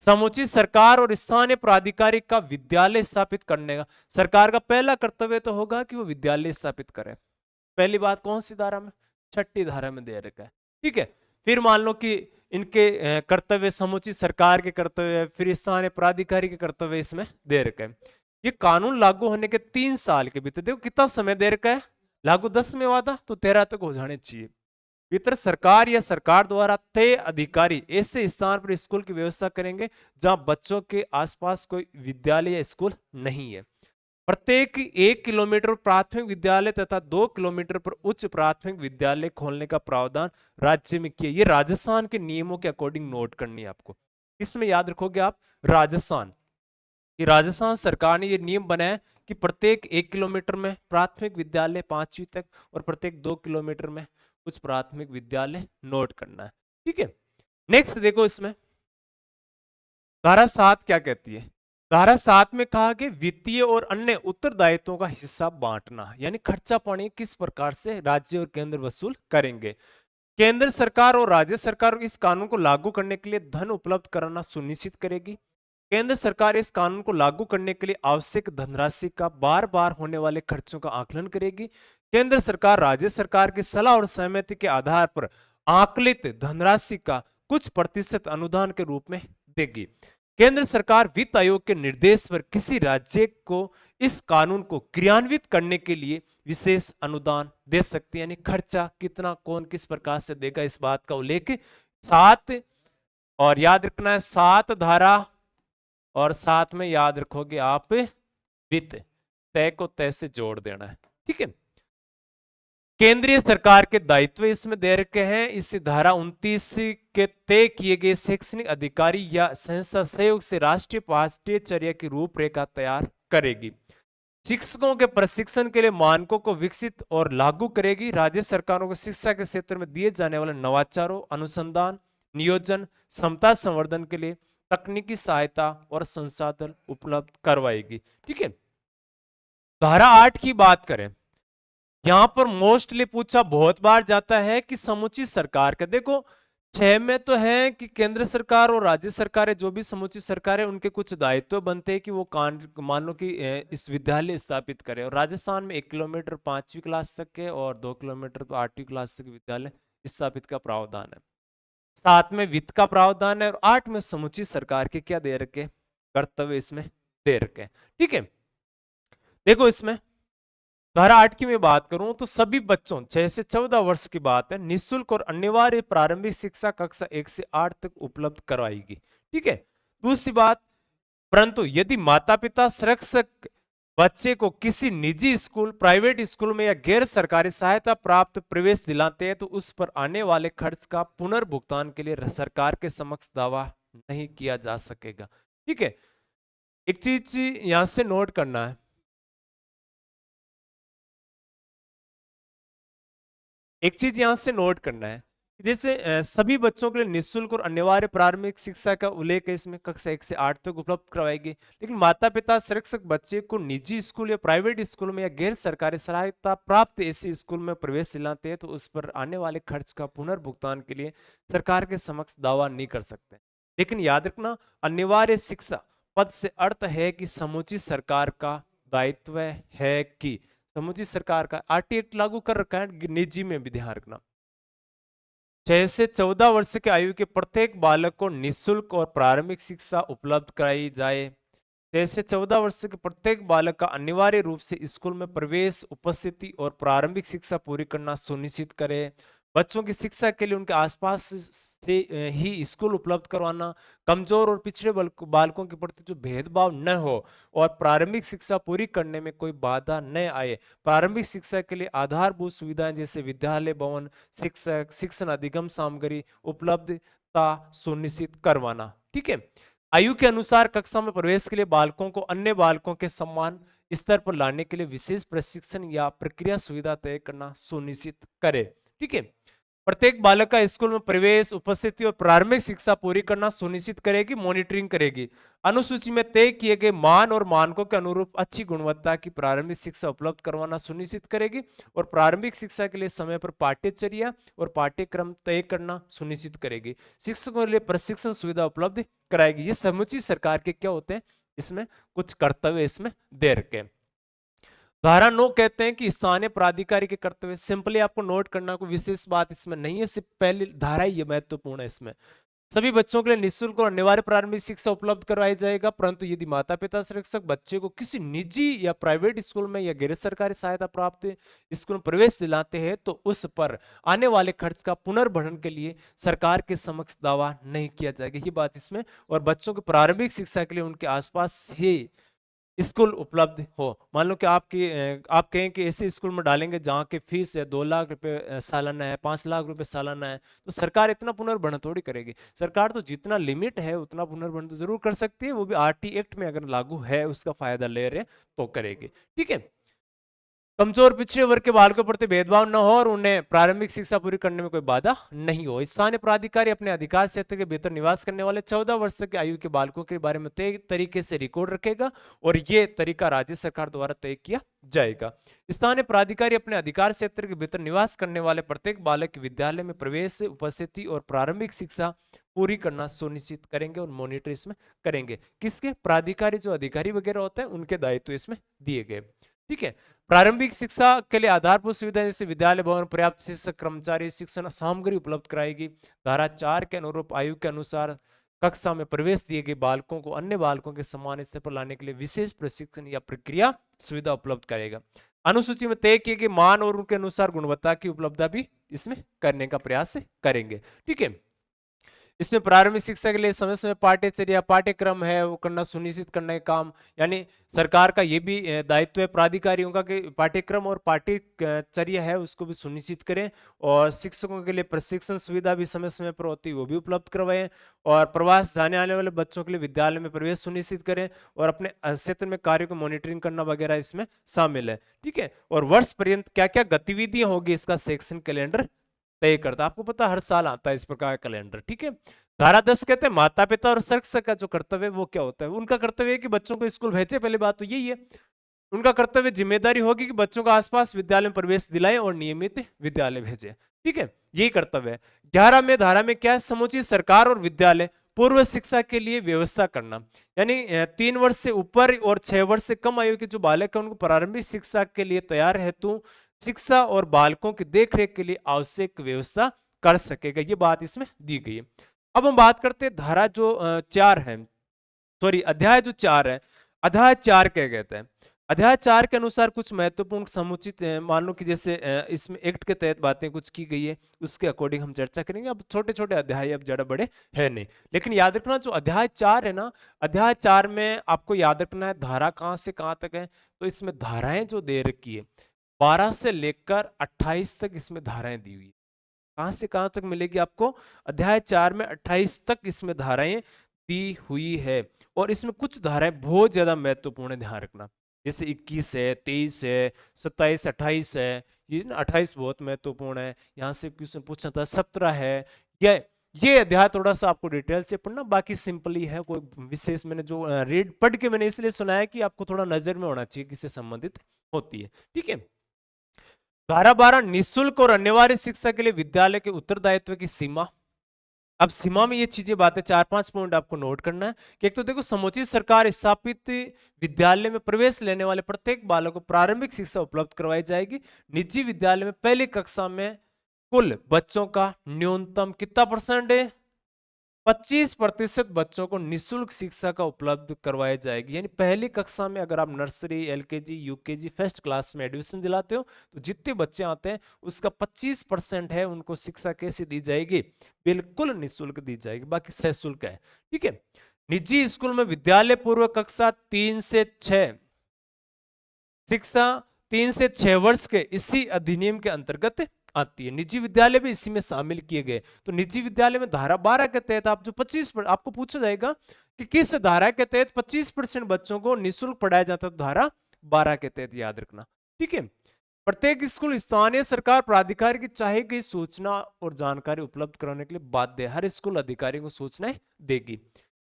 समुचित सरकार और स्थानीय प्राधिकारी का विद्यालय स्थापित करने का, सरकार का पहला कर्तव्य तो होगा कि वो विद्यालय स्थापित करे। पहली बात कौन सी धारा में, 6ठी धारा में दे रखा है। ठीक है, फिर मान लो कि इनके कर्तव्य, समुचित सरकार के कर्तव्य, फिर स्थानीय प्राधिकारी के कर्तव्य इसमें दे रखे हैं। ये कानून लागू होने के 3 साल के भीतर, देखो कितना समय दे रखा है, लागू 10 में हुआ था तो 13 तक हो जाने चाहिए, भीतर सरकार या सरकार द्वारा तय अधिकारी ऐसे स्थान पर स्कूल की व्यवस्था करेंगे जहां बच्चों के आसपास कोई विद्यालय या स्कूल नहीं है। प्रत्येक 1 किलोमीटर प्राथमिक विद्यालय तथा 2 किलोमीटर पर उच्च प्राथमिक विद्यालय खोलने का प्रावधान राज्य में किया। ये राजस्थान के नियमों के अकॉर्डिंग नोट करनी है आपको। इसमें याद रखोगे आप राजस्थान, कि राजस्थान सरकार ने ये नियम बनाया कि प्रत्येक 1 किलोमीटर में प्राथमिक विद्यालय 5वीं तक, और प्रत्येक 2 किलोमीटर में उच्च प्राथमिक विद्यालय नोट करना है। ठीक है, नेक्स्ट देखो इसमें धारा 7 क्या कहती है। धारा 7 में कहा कि वित्तीय और अन्य उत्तरदायित्वों का हिस्सा बांटना, यानी खर्चा पानी किस प्रकार से राज्य और केंद्र वसूल करेंगे। केंद्र सरकार और राज्य सरकार इस कानून को लागू करने के लिए धन उपलब्ध कराना सुनिश्चित करेगी। केंद्र सरकार इस कानून को लागू करने के लिए आवश्यक धनराशि का बार बार होने वाले खर्चों का आकलन करेगी। केंद्र सरकार राज्य सरकार की सलाह और सहमति के आधार पर आकलित धनराशि का कुछ प्रतिशत अनुदान के रूप में देगी। केंद्र सरकार वित्त आयोग के निर्देश पर किसी राज्य को इस कानून को क्रियान्वित करने के लिए विशेष अनुदान दे सकती है, यानी खर्चा कितना कौन किस प्रकार से देगा, इस बात का उल्लेख 7, और याद रखना है 7 धारा, और साथ में याद रखोगे आप वित्त, तय को तय से जोड़ देना है। ठीक है, केंद्रीय सरकार के दायित्व इसमें दे रखे हैं। इस धारा 29 के तय किए गए शैक्षणिक अधिकारी या संस्था सहयोग से राष्ट्रीय पाठ्यचर्या की रूपरेखा तैयार करेगी। शिक्षकों के प्रशिक्षण के लिए मानकों को विकसित और लागू करेगी। राज्य सरकारों को शिक्षा के क्षेत्र में दिए जाने वाले नवाचारों, अनुसंधान, नियोजन, क्षमता संवर्धन के लिए तकनीकी सहायता और संसाधन उपलब्ध करवाएगी। ठीक है। धारा 8 की बात करें, यहां पर मोस्टली पूछा बहुत बार जाता है कि समुचित सरकार का, देखो 6 में तो है कि केंद्र सरकार और राज्य सरकारें, जो भी समुचित सरकार है, उनके कुछ दायित्व बनते हैं कि वो मान लो कि इस विद्यालय स्थापित करें। और राजस्थान में 1 किलोमीटर 5वीं क्लास तक के और 2 किलोमीटर तो 8वीं क्लास तक विद्यालय स्थापित का प्रावधान है। 7 में वित्त का प्रावधान है और 8 में समुचित सरकार के क्या दे रखे, कर्तव्य इसमें दे रखे। ठीक है। देखो इसमें धारा 8 की मैं बात करूं तो सभी बच्चों 6 से 14 वर्ष की बात है, निःशुल्क और अनिवार्य प्रारंभिक शिक्षा कक्षा 1 से 8 तक उपलब्ध करवाएगी। ठीक है। दूसरी बात, परंतु यदि माता पिता संरक्षक बच्चे को किसी निजी स्कूल, प्राइवेट स्कूल में या गैर सरकारी सहायता प्राप्त प्रवेश दिलाते हैं तो उस पर आने वाले खर्च का पुनर्भुगतान के लिए सरकार के समक्ष दावा नहीं किया जा सकेगा। ठीक है। एक चीज यहां से नोट करना है, एक चीज यहां से नोट करना है, जैसे सभी बच्चों के लिए निःशुल्क और अनिवार्य प्रारंभिक शिक्षा का उल्लेख है इसमें, कक्षा 1 से 8 तक उपलब्ध करवाएगी। लेकिन माता पिता संरक्षक बच्चे को निजी स्कूल या प्राइवेट स्कूल में या गैर सरकारी सहायता प्राप्त ऐसे स्कूल में प्रवेश दिलाते हैं तो उस पर आने वाले खर्च का पुनर्भुगतान के लिए सरकार के समक्ष दावा नहीं कर सकते। लेकिन याद रखना, अनिवार्य शिक्षा पद से अर्थ है कि समुचित सरकार का दायित्व है कि समुचित सरकार का आरटी एक्ट लागू कर रखा है, निजी में भी ध्यान रखना। 6 से 14 वर्ष की आयु के प्रत्येक बालक को निःशुल्क और प्रारंभिक शिक्षा उपलब्ध कराई जाए। 6 से 14 वर्ष के प्रत्येक बालक का अनिवार्य रूप से स्कूल में प्रवेश, उपस्थिति और प्रारंभिक शिक्षा पूरी करना सुनिश्चित करे। बच्चों की शिक्षा के लिए उनके आसपास से ही स्कूल उपलब्ध करवाना, कमजोर और पिछड़े बालकों के प्रति जो भेदभाव न हो और प्रारंभिक शिक्षा पूरी करने में कोई बाधा न आए। प्रारंभिक शिक्षा के लिए आधारभूत सुविधाएं जैसे विद्यालय भवन, शिक्षक, शिक्षण अधिगम सामग्री उपलब्धता सुनिश्चित करवाना। ठीक है। आयु के अनुसार कक्षा में प्रवेश के लिए बालकों को अन्य बालकों के समान स्तर पर लाने के लिए विशेष प्रशिक्षण या प्रक्रिया सुविधा तय करना सुनिश्चित करे। ठीक है। प्रत्येक बालक का स्कूल में प्रवेश, उपस्थिति और प्रारंभिक शिक्षा पूरी करना सुनिश्चित करेगी, मॉनिटरिंग करेगी। अनुसूची में तय किए गए मान और मानकों के अनुरूप अच्छी गुणवत्ता की प्रारंभिक शिक्षा उपलब्ध करवाना सुनिश्चित करेगी और प्रारंभिक शिक्षा के लिए समय पर पाठ्यचर्या और पाठ्यक्रम तय करना सुनिश्चित करेगी। शिक्षकों के लिए प्रशिक्षण सुविधा उपलब्ध कराएगी। ये समुचित सरकार के क्या होते हैं, इसमें कुछ कर्तव्य इसमें दे रखे हैं। धारा 9 कहते हैं कि स्थानीय प्राधिकारी के कर्तव्य, सिंपली आपको नोट करना, कोई विशेष बात इसमें नहीं है, सिर्फ पहली धारा ही महत्वपूर्ण है। इसमें सभी बच्चों के लिए निःशुल्क और अनिवार्य प्रारंभिक शिक्षा उपलब्ध करवाई जाएगा, परंतु यदि माता पिता संरक्षक बच्चे को किसी निजी या प्राइवेट स्कूल में या गैर सरकारी सहायता प्राप्त स्कूल में प्रवेश दिलाते हैं तो उस पर आने वाले खर्च का पुनर्भरण के लिए सरकार के समक्ष दावा नहीं किया जाएगा। ये बात इसमें। और बच्चों की प्रारंभिक शिक्षा के लिए उनके आसपास ही स्कूल उपलब्ध हो। मान लो कि आप कहें कि ऐसे स्कूल में डालेंगे जहाँ की फीस है 2 लाख रुपए सालाना है, 5 लाख रुपए सालाना है, तो सरकार इतना पुनर्भरण थोड़ी करेगी। सरकार तो जितना लिमिट है उतना पुनर्भरण तो जरूर कर सकती है, वो भी आरटी एक्ट में अगर लागू है, उसका फायदा ले रहे तो करेगी। ठीक है। कमजोर पिछड़े वर्ग के बालकों के प्रति भेदभाव न हो और उन्हें प्रारंभिक शिक्षा पूरी करने में कोई बाधा नहीं हो। स्थानीय प्राधिकारी अपने अधिकार क्षेत्र के भीतर निवास करने वाले 14 वर्ष तक की आयु के बालकों के बारे में तय तरीके से रिकॉर्ड रखेगा और ये तरीका राज्य सरकार द्वारा तय किया जाएगा। स्थानीय प्राधिकारी अपने अधिकार क्षेत्र के भीतर निवास करने वाले प्रत्येक बालक के विद्यालय में प्रवेश, उपस्थिति और प्रारंभिक शिक्षा पूरी करना सुनिश्चित करेंगे और मॉनिटर इसमें करेंगे। किसके? प्राधिकारी जो अधिकारी वगैरह होते हैं उनके दायित्व इसमें दिए गए। ठीक है। प्रारंभिक शिक्षा के लिए आधारभूत सुविधाएं जैसे विद्यालय भवन, पर्याप्त शिक्षक, कर्मचारी, शिक्षण सामग्री उपलब्ध कराएगी। धारा 4 के अनुरूप आयु के अनुसार कक्षा में प्रवेश दिए गए बालकों को अन्य बालकों के समान स्तर पर लाने के लिए विशेष प्रशिक्षण या प्रक्रिया सुविधा उपलब्ध करेगा। अनुसूची में तय किए गए मान और उनके अनुसार गुणवत्ता की उपलब्धता भी इसमें करने का प्रयास करेंगे। ठीक है। इसमें प्रारंभिक शिक्षा के लिए समय समय पाठ्यचर्या पाठ्यक्रम है वो करना सुनिश्चित करने का काम, यानी सरकार का ये भी दायित्व है प्राधिकारियों का कि पाठ्यक्रम और पाठ्यचर्या है उसको भी सुनिश्चित करें, और शिक्षकों के लिए प्रशिक्षण सुविधा भी समय समय पर होती है वो भी उपलब्ध करवाएं, और प्रवास जाने आने वाले बच्चों के लिए विद्यालय में प्रवेश सुनिश्चित करें, और अपने क्षेत्र में कार्यों को मॉनिटरिंग करना वगैरह इसमें शामिल है। ठीक है, और वर्ष पर्यंत क्या क्या गतिविधियां होगी इसका सेक्शन कैलेंडर तय करता है। आपको पता हर साल आता है इस प्रकार का कैलेंडर। ठीक है, धारा 10 कहते हैं माता पिता और शिक्षक का जो कर्तव्य है वो क्या होता है, उनका कर्तव्य है कि बच्चों को स्कूल भेजे, पहली बात तो यही है। उनका कर्तव्य जिम्मेदारी होगी कि बच्चों को आसपास विद्यालय में प्रवेश दिलाएं और नियमित विद्यालय भेजें। ठीक है, यही कर्तव्य है। 11 में धारा में क्या है, समुचित सरकार और विद्यालय पूर्व शिक्षा के लिए व्यवस्था करना, यानी 3 वर्ष से ऊपर और 6 वर्ष से कम आयु के जो बालक है उनको प्रारंभिक शिक्षा के लिए तैयार हेतु शिक्षा और बालकों की देखरेख के लिए आवश्यक व्यवस्था कर सकेगा, ये बात इसमें दी गई है। अब हम बात करते हैं धारा जो 4 है, सॉरी अध्याय जो 4 है, अध्याय 4 क्या कहते हैं। अध्याय 4 के अनुसार कुछ महत्वपूर्ण समुचित मान लो कि जैसे इसमें एक्ट के तहत बातें कुछ की गई है उसके अकॉर्डिंग हम चर्चा करेंगे। अब छोटे छोटे अध्याय अब ज्यादा बड़े है नहीं, लेकिन याद रखना जो अध्याय 4 है ना, अध्याय 4 में आपको याद रखना है धारा कहां से कहां तक है। तो इसमें धाराएं जो दे रखी है 12 से लेकर 28 तक इसमें धाराएं दी हुई है। कहां से कहां तक मिलेगी आपको, अध्याय 4 में 28 तक इसमें धाराएं दी हुई है, और इसमें कुछ धाराएं बहुत ज्यादा महत्वपूर्ण है, ध्यान रखना। जैसे 21 है, 23 है, 27, 28 है, ये ना 28 बहुत महत्वपूर्ण है। यहां से क्वेश्चन पूछना था 17 है। ये अध्याय थोड़ा सा आपको डिटेल से पढ़ना, बाकी सिंपली है, कोई विशेष मैंने जो रीड पढ़ के मैंने इसलिए सुनाया कि आपको थोड़ा नजर में होना चाहिए किससे संबंधित होती है। ठीक है, धारा 12 निःशुल्क और अनिवार्य शिक्षा के लिए विद्यालय के उत्तरदायित्व की सीमा। अब सीमा में ये चीजें बातें 4-5 पॉइंट आपको नोट करना है कि एक तो देखो समुचित सरकार स्थापित विद्यालय में प्रवेश लेने वाले प्रत्येक बालक को प्रारंभिक शिक्षा उपलब्ध करवाई जाएगी। निजी विद्यालय में पहली कक्षा में कुल बच्चों का न्यूनतम कितना परसेंट है, 25% बच्चों को निःशुल्क शिक्षा का उपलब्ध करवाई जाएगी। यानी पहली कक्षा में अगर आप nursery, LKG, UKG, first class में एडमिशन दिलाते हो तो जितने बच्चे आते हैं उसका 25% है उनको शिक्षा कैसे दी जाएगी, बिल्कुल निःशुल्क दी जाएगी, बाकी सशुल्क है। ठीक है, निजी स्कूल में विद्यालय पूर्व कक्षा 3 से 6 शिक्षा 3 से 6 वर्ष के इसी अधिनियम के अंतर्गत आती है। निजी विद्यालय भी इसी में शामिल किए गए। तो निजी विद्यालय में धारा 12 के तहत आप जो 25% आपको पूछा जाएगा कि किस धारा के तहत 25% बच्चों को निःशुल्क पढ़ाया जाता है, तो धारा 12 के तहत याद रखना। ठीक है, प्रत्येक स्कूल स्थानीय सरकार प्राधिकारी की चाहे गई सूचना और जानकारी उपलब्ध कराने के लिए बाध्य है। हर स्कूल अधिकारी को सूचनाएं देगी।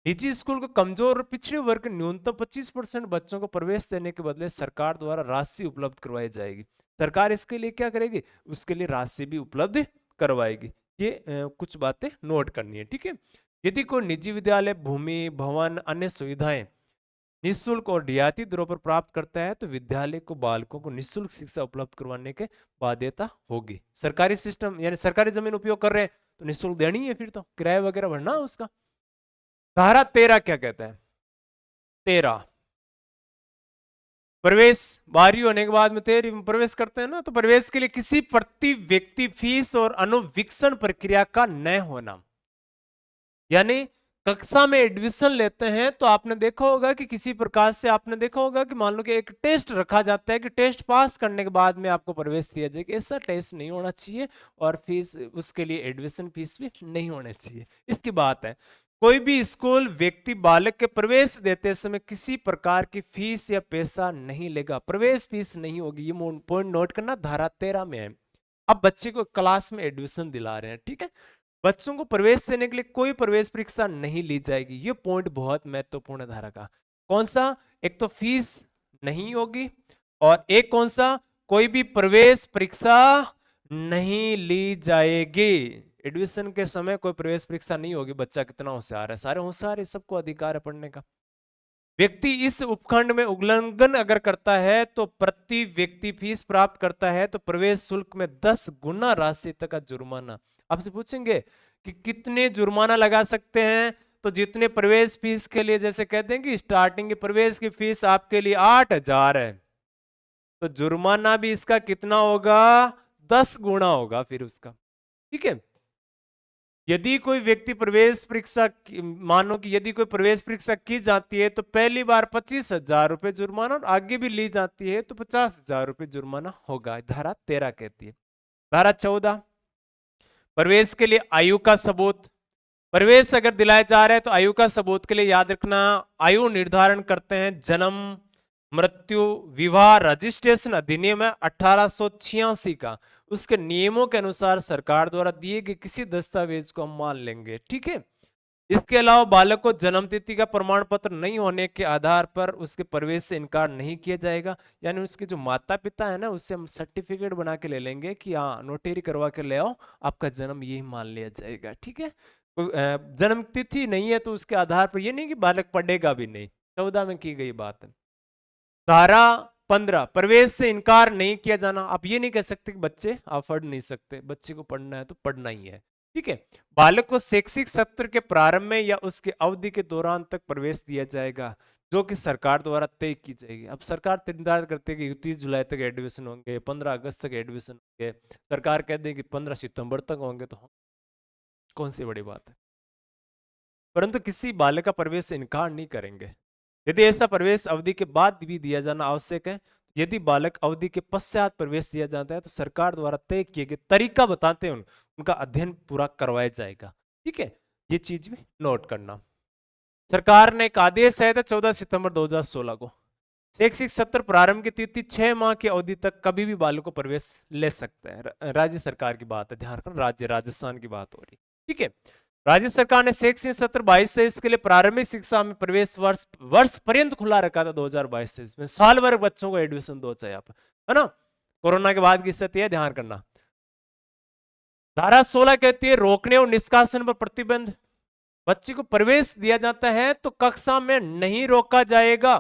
निजी स्कूल को कमजोर और पिछड़े वर्ग के न्यूनतम 25% बच्चों को प्रवेश देने के बदले सरकार द्वारा राशि उपलब्ध करवाई जाएगी। सरकार इसके लिए क्या करेगी, उसके लिए राशि भी उपलब्ध करवाएगी। ये कुछ बातें नोट करनी है। ठीक है, यदि कोई निजी विद्यालय भूमि, भवन, अन्य सुविधाएं निःशुल्क और रियायती दरों पर प्राप्त करता है तो विद्यालय को बालकों को निःशुल्क शिक्षा उपलब्ध करवाने के बाध्यता होगी। सरकारी सिस्टम यानी सरकारी जमीन उपयोग कर रहे हैं तो निःशुल्क देनी है, फिर तो किराया वगैरह भरना उसका। धारा 13 क्या कहता है, 13 प्रवेश, बाहरी होने के बाद में 13 में प्रवेश करते हैं ना, तो प्रवेश के लिए किसी प्रति व्यक्ति फीस और अनुवीक्षण प्रक्रिया का न होना। यानी कक्षा में एडमिशन लेते हैं तो आपने देखा होगा कि किसी प्रकार से आपने देखा होगा कि मान लो कि एक टेस्ट रखा जाता है कि टेस्ट पास करने के बाद में आपको प्रवेश दिया जाएगा। ऐसा टेस्ट नहीं होना चाहिए और फीस उसके लिए एडमिशन फीस भी नहीं होनी चाहिए। इसकी बात है, कोई भी स्कूल व्यक्ति बालक के प्रवेश देते समय किसी प्रकार की फीस या पैसा नहीं लेगा, प्रवेश फीस नहीं होगी। ये पॉइंट नोट करना, धारा 13 में है। अब बच्चे को क्लास में एडमिशन दिला रहे हैं, ठीक है, बच्चों को प्रवेश देने के लिए कोई प्रवेश परीक्षा नहीं ली जाएगी। ये पॉइंट बहुत महत्वपूर्ण है धारा का। कौन सा, एक तो फीस नहीं होगी और एक कौन सा, कोई भी प्रवेश परीक्षा नहीं ली जाएगी। एडमिशन के समय कोई प्रवेश परीक्षा नहीं होगी। बच्चा कितना होशियार है, सारे होशियार है, सबको अधिकार है पढ़ने का। व्यक्ति इस उपखंड में उल्लंघन अगर करता है तो प्रति व्यक्ति फीस प्राप्त करता है तो प्रवेश शुल्क में 10 गुना राशि तक का जुर्माना। आपसे पूछेंगे कि कितने जुर्माना लगा सकते हैं, तो जितने प्रवेश फीस के लिए, जैसे कहते हैं कि स्टार्टिंग की प्रवेश की फीस आपके लिए 8,000 है, तो जुर्माना भी इसका कितना होगा, 10 गुना होगा फिर उसका। ठीक है, यदि कोई व्यक्ति प्रवेश परीक्षा मानो कि यदि कोई प्रवेश परीक्षा की जाती है तो पहली बार 25,000 रुपए जुर्माना और आगे भी ली जाती है तो 50,000 रुपए जुर्माना होगा, धारा 13 कहती है। धारा 14, प्रवेश के लिए आयु का सबूत। प्रवेश अगर दिलाया जा रहा है तो आयु का सबूत के लिए याद रखना, आयु निर्धारण करते हैं जन्म, मृत्यु, विवाह, रजिस्ट्रेशन अधिनियम है 1886 का, उसके नियमों के अनुसार सरकार द्वारा दिए गए किसी दस्तावेज को हम मान लेंगे, ठीक है। इसके अलावा बालक को जन्म तिथि का प्रमाण पत्र नहीं होने के आधार पर उसके प्रवेश से इनकार नहीं किया जाएगा, यानी उसके जो माता पिता है ना उससे हम सर्टिफिकेट बना के ले लेंगे कि हाँ नोटरी करवा के ले आओ, आपका जन्म यही मान लिया जाएगा, ठीक है। जन्म तिथि नहीं है तो उसके आधार पर ये नहीं कि बालक पढ़ेगा भी नहीं, 14 में की गई बात है। धारा 15, प्रवेश से इनकार नहीं किया जाना। आप ये नहीं कह सकते कि बच्चे आप पढ़ नहीं सकते, बच्चे को पढ़ना है तो पढ़ना ही है, ठीक है। बालक को शैक्षिक सत्र के प्रारंभ में या उसके अवधि के दौरान तक प्रवेश दिया जाएगा जो कि सरकार द्वारा तय की जाएगी। अब सरकार निर्धारित करती है कि 31 जुलाई तक एडमिशन होंगे, 15 अगस्त तक एडमिशन होंगे, सरकार कहते हैं कि 15 सितंबर तक होंगे, तो कौन सी बड़ी बात है। परंतु किसी बालक का प्रवेश से इनकार नहीं करेंगे यदि ऐसा प्रवेश अवधि के बाद भी दिया जाना आवश्यक है। यदि बालक अवधि के पश्चात प्रवेश दिया जाता है तो सरकार द्वारा तय किए गए तरीका बताते हैं उनका अध्ययन पूरा करवाया जाएगा, ठीक है। ये चीज भी नोट करना। सरकार ने एक आदेश आया था 14 सितंबर 2016 को, शैक्षिक सत्र प्रारंभ की तिथि 6 माह की अवधि तक कभी भी बालक को प्रवेश ले सकते हैं। राज्य सरकार की बात है, ध्यान रखना, राज्य राजस्थान की बात हो रही, ठीक है। राज्य सरकार ने शैक्षणिक सत्र 22-23 के लिए प्रारंभिक शिक्षा में प्रवेश वर्ष पर्यंत खुला रखा था। 2022-23 में साल भर बच्चों को एडमिशन दो चाहे आप, है ना। कोरोना के बाद की स्थिति है, ध्यान करना। धारा 16 कहती है रोकने और निष्कासन पर प्रतिबंध। बच्चे को प्रवेश दिया जाता है तो कक्षा में नहीं रोका जाएगा।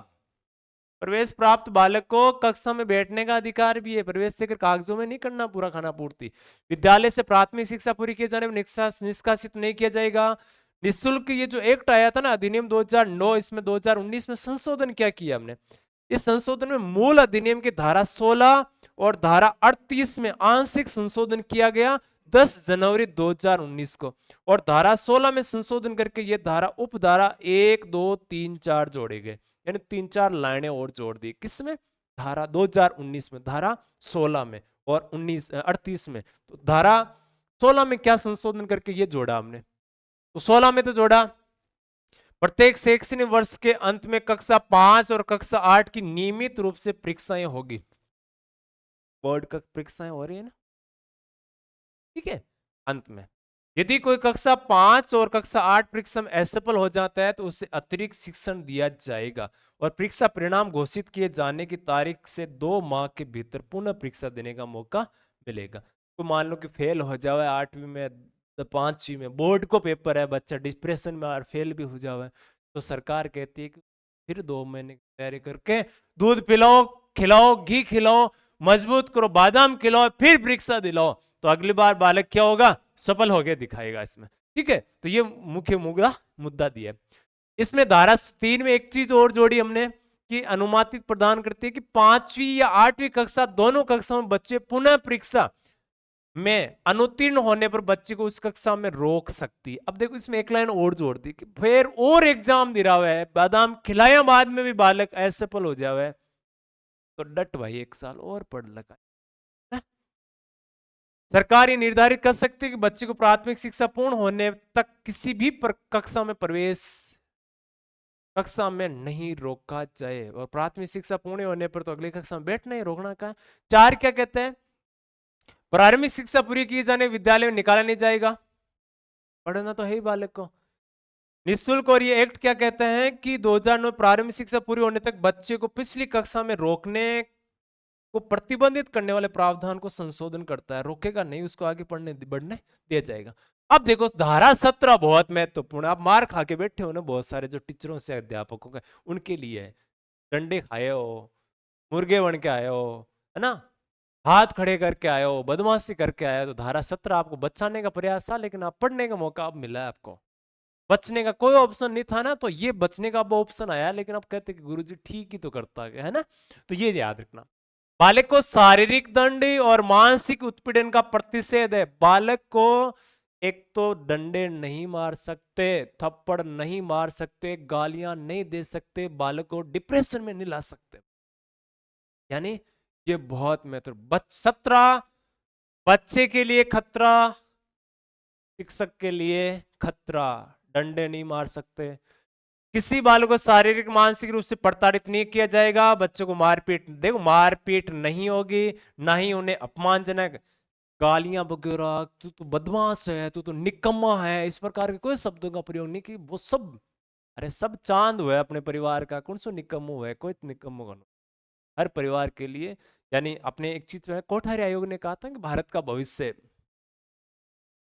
प्रवेश प्राप्त बालक को कक्षा में बैठने का अधिकार भी है, प्रवेश देकर कागजों में नहीं करना पूरा खाना पूर्ति। विद्यालय से प्राथमिक शिक्षा पूरी किए जाने पर निष्कासित नहीं किया जाएगा। निःशुल्क ये जो एक्ट आया था ना अधिनियम 2009, इसमें 2019 में संशोधन क्या किया हमने। इस संशोधन में मूल अधिनियम की धारा 16 और धारा 38 में आंशिक संशोधन किया गया 10 जनवरी 2019 को, और धारा 16 में संशोधन करके ये धारा उपधारा 1, 2, 3, 4 जोड़े गए, यानी 3-4 लाइनें और जोड़ दी। किसमें? धारा 2019 में, धारा 16 में और 38 में। तो धारा 16 में क्या संशोधन करके ये जोड़ा हमने, तो 16 में तो जोड़ा प्रत्येक शैक्षणिक वर्ष के अंत में कक्षा 5 और कक्षा 8 की नियमित रूप से परीक्षाएं होगी। बोर्ड का परीक्षाएं हो रही है ना, ठीक है। अंत में यदि कोई कक्षा 5 और कक्षा 8 परीक्षा में असफल हो जाता है तो उसे अतिरिक्त शिक्षण दिया जाएगा और परीक्षा परिणाम घोषित किए जाने की तारीख से 2 माह के भीतर पुनः परीक्षा देने का मौका मिलेगा। तो मान लो कि फेल हो जाए 8वीं में, 5वीं में बोर्ड को पेपर है, बच्चा डिप्रेशन में और फेल भी हो जाए, तो सरकार कहती है कि फिर 2 महीने की तैयारी करके दूध पिलाओ, खिलाओ, घी खिलाओ, मजबूत करो, बादाम खिलाओ, फिर परीक्षा दिलाओ, तो अगली बार बालक क्या होगा, सफल होकर दिखाएगा इसमें, ठीक है। तो ये मुख्य मुद्दा दिया। इसमें धारा 3 में एक चीज और जोड़ी हमने कि अनुमानित प्रदान करती है कि 5वीं या 8वीं कक्षा दोनों कक्षाओं में बच्चे पुनः परीक्षा में अनुत्तीर्ण होने पर बच्चे को उस कक्षा में रोक सकती है। अब देखो इसमें एक लाइन और जोड़ दी कि फिर और एग्जाम दे रहा है, बादाम खिलाया बाद में भी बालक असफल हो जावे तो डट भाई 1 साल और पढ़ लगा। सरकार ये निर्धारित कर सकती है कि बच्चे को प्राथमिक शिक्षा पूर्ण होने तक किसी भी कक्षा में प्रवेश कक्षा में नहीं रोका जाए, और प्राथमिक शिक्षा पूर्ण होने पर तो अगली कक्षा में बैठना ही, रोकना का। 4 क्या कहते हैं, प्रारंभिक शिक्षा पूरी की जाने विद्यालय में निकाला नहीं जाएगा, पढ़ना तो है ही बालक को, निःशुल्क। और ये एक्ट क्या कहते हैं कि 2009 प्रारंभिक शिक्षा पूरी होने तक बच्चे को पिछली कक्षा में रोकने को प्रतिबंधित करने वाले प्रावधान को संशोधन करता है, रोकेगा नहीं, उसको आगे बढ़ने दिया जाएगा। अब देखो धारा 17 बहुत महत्वपूर्ण, आप मार खा के बैठे हो ना बहुत सारे जो टीचरों से अध्यापकों का, उनके लिए है। डंडे खाए हो, मुर्गे बन के आए हो, है ना, हाथ खड़े करके आए हो, बदमाशी करके आए हो, तो धारा 17 आपको बचाने का प्रयास था, लेकिन आप पढ़ने का मौका अब मिला है आपको। बचने का कोई ऑप्शन नहीं था ना, तो ये बचने का अब ऑप्शन आया, लेकिन आप कहते कि गुरुजी ठीक ही तो करता है ना। तो ये याद रखना, बालक को शारीरिक दंड और मानसिक उत्पीड़न का प्रतिषेध है। बालक को एक तो डंडे नहीं मार सकते, थप्पड़ नहीं मार सकते, गालियां नहीं दे सकते, बालक को डिप्रेशन में नहीं ला सकते। यानी ये बहुत महत्व, 17 बच्चे के लिए खतरा, शिक्षक के लिए खतरा। डंडे नहीं मार सकते, किसी बालक को शारीरिक मानसिक रूप से प्रताड़ित नहीं किया जाएगा, बच्चों को मारपीट, देखो मारपीट नहीं होगी, ना ही उन्हें अपमानजनक गालियां वगैरह, तू तो बदमाश है, तू तो निकम्मा है, इस प्रकार के कोई शब्दों का प्रयोग नहीं, कि वो सब, अरे सब चांद हुआ है अपने परिवार का, कौन सो निकम्मो है, कोई निकम्मो का हर परिवार के लिए। यानी अपने एक चीज जो है, कोठारी आयोग ने कहा था कि भारत का भविष्य,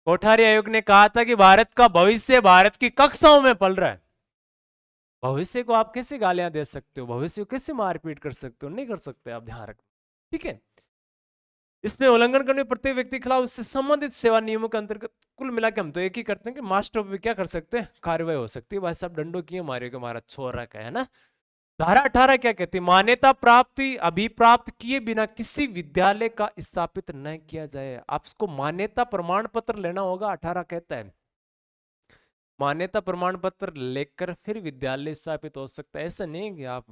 कोठारी आयोग ने कहा था कि भारत का भविष्य भारत की कक्षाओं में पल रहा है। भविष्य को आप कैसे गालियां दे सकते हो, भविष्य को कैसे मारपीट कर सकते हो, नहीं कर सकते, आप ध्यान रखना, ठीक है। इसमें उल्लंघन करने प्रत्येक व्यक्ति के खिलाफ उससे संबंधित सेवा नियमों के अंतर्गत, कुल मिला के हम तो एक ही करते हैं कि मास्टर भी क्या कर सकते हैं, कार्रवाई हो सकती है। भाई साहब डंडो किए मारे के, हमारा छोरा का है ना। धारा 18 क्या कहती है, मान्यता प्राप्ति अभिप्राप्त किए बिना किसी विद्यालय का स्थापित न किया जाए। आपको मान्यता प्रमाण पत्र लेना होगा, 18 कहता है मान्यता प्रमाण पत्र लेकर फिर विद्यालय स्थापित हो सकता है। ऐसा नहीं कि आप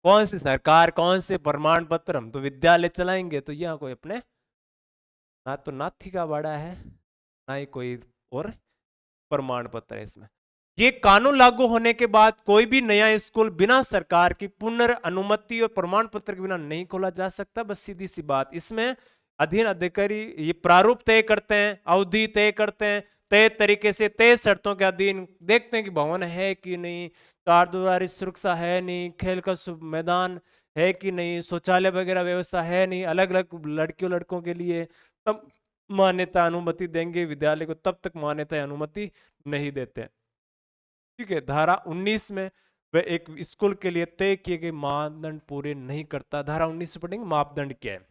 कौन सी सरकार, कौन से प्रमाण पत्र, हम तो विद्यालय चलाएंगे, तो यहाँ कोई अपने ना तो नाथी का बाड़ा है, ना ही कोई और प्रमाण पत्र है इसमें। ये कानून लागू होने के बाद कोई भी नया स्कूल बिना सरकार की पुनर्अनुमति और प्रमाण पत्र के बिना नहीं खोला जा सकता। बस सीधी सी बात, इसमें अधीन अधिकारी ये प्रारूप तय करते हैं, अवधि तय करते हैं, तय तरीके से तय शर्तों के अधीन देखते हैं कि भवन है कि नहीं, चारदीवारी सुरक्षा है नहीं, खेल का मैदान है कि नहीं, शौचालय वगैरह व्यवस्था है नहीं, अलग अलग लड़कियों लड़कों के लिए, तब मान्यता अनुमति देंगे विद्यालय को, तब तक मान्यता अनुमति नहीं देते। ठीक है, धारा 19 में वह एक स्कूल के लिए तय किए गए मानदंड पूरे नहीं करता। धारा 19 से पढ़ेंगे मापदंड क्या है।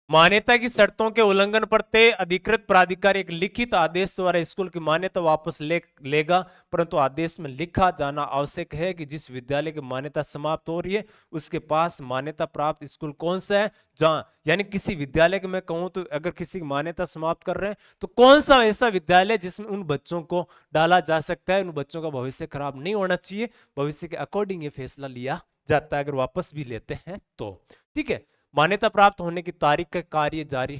मान्यता की शर्तों के उल्लंघन पर तय अधिकृत प्राधिकारी एक लिखित आदेश द्वारा स्कूल की मान्यता वापस लेगा, परंतु आदेश में लिखा जाना आवश्यक है कि जिस विद्यालय की मान्यता समाप्त हो रही है उसके पास मान्यता प्राप्त स्कूल कौन सा है। जहां यानी किसी विद्यालय के मैं कहूं तो अगर किसी की मान्यता समाप्त कर रहे हैं तो कौन सा ऐसा विद्यालय जिसमें उन बच्चों को डाला जा सकता है, उन बच्चों का भविष्य खराब नहीं होना चाहिए, भविष्य के अकॉर्डिंग ये फैसला लिया जाता है अगर वापस भी लेते हैं तो। ठीक है, मान्यता प्राप्त होने की तारीख का कार्य जारी,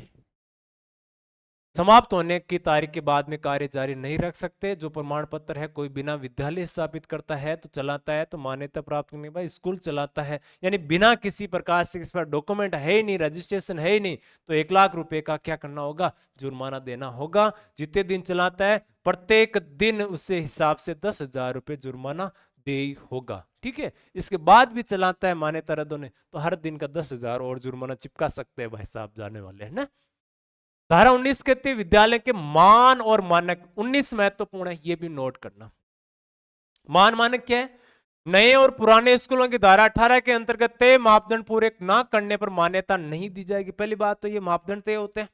समाप्त होने की तारीख के बाद में कार्य जारी नहीं रख सकते। जो प्रमाण पत्र है कोई बिना विद्यालय स्थापित करता है तो चलाता है, तो मान्यता प्राप्त करने के बाद स्कूल चलाता है, यानी बिना किसी प्रकार से इस पर डॉक्यूमेंट है ही नहीं, रजिस्ट्रेशन है ही नहीं, तो 1 लाख रुपए का क्या करना होगा, जुर्माना देना होगा। जितने दिन चलाता है प्रत्येक दिन उससे हिसाब से 10,000 रुपए जुर्माना दे होगा। ठीक है, इसके बाद भी चलाता है मान्यता रद्द होने तो हर दिन का 10,000 और जुर्माना चिपका सकते हैं भाई साहब जाने वाले, है ना। धारा 19 कहती है विद्यालय के मान और मानक, 19 महत्वपूर्ण है, ये भी नोट करना। मान मानक क्या है, नए और पुराने स्कूलों की धारा 18 के अंतर्गत तय मापदंड पूरे ना करने पर मान्यता नहीं दी जाएगी। पहली बात तो ये मापदंड तय होते हैं।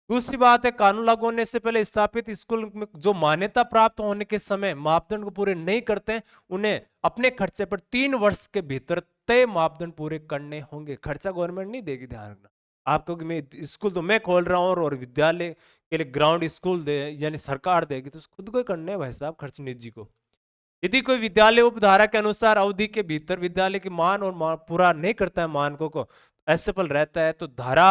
दूसरी बात है कानून लागू होने से पहले स्थापित स्कूल में जो मान्यता प्राप्त होने के समय मापदंड को पूरे नहीं करते हैं उन्हें अपने खर्चे पर 3 वर्ष के भीतर तय मापदंड पूरे करने होंगे। खर्चा गवर्नमेंट नहीं देगी, ध्यान रखना। आपको कि मैं स्कूल तो मैं खोल रहा हूँ और विद्यालय के लिए ग्राउंड स्कूल दे यानी सरकार देगी, तो खुद को ही करने हैं भाई साहब खर्च निजी को। यदि कोई विद्यालय उपधारा के अनुसार अवधि के भीतर विद्यालय के मान और पूरा नहीं करता है मानकों को, असफल रहता है, तो धारा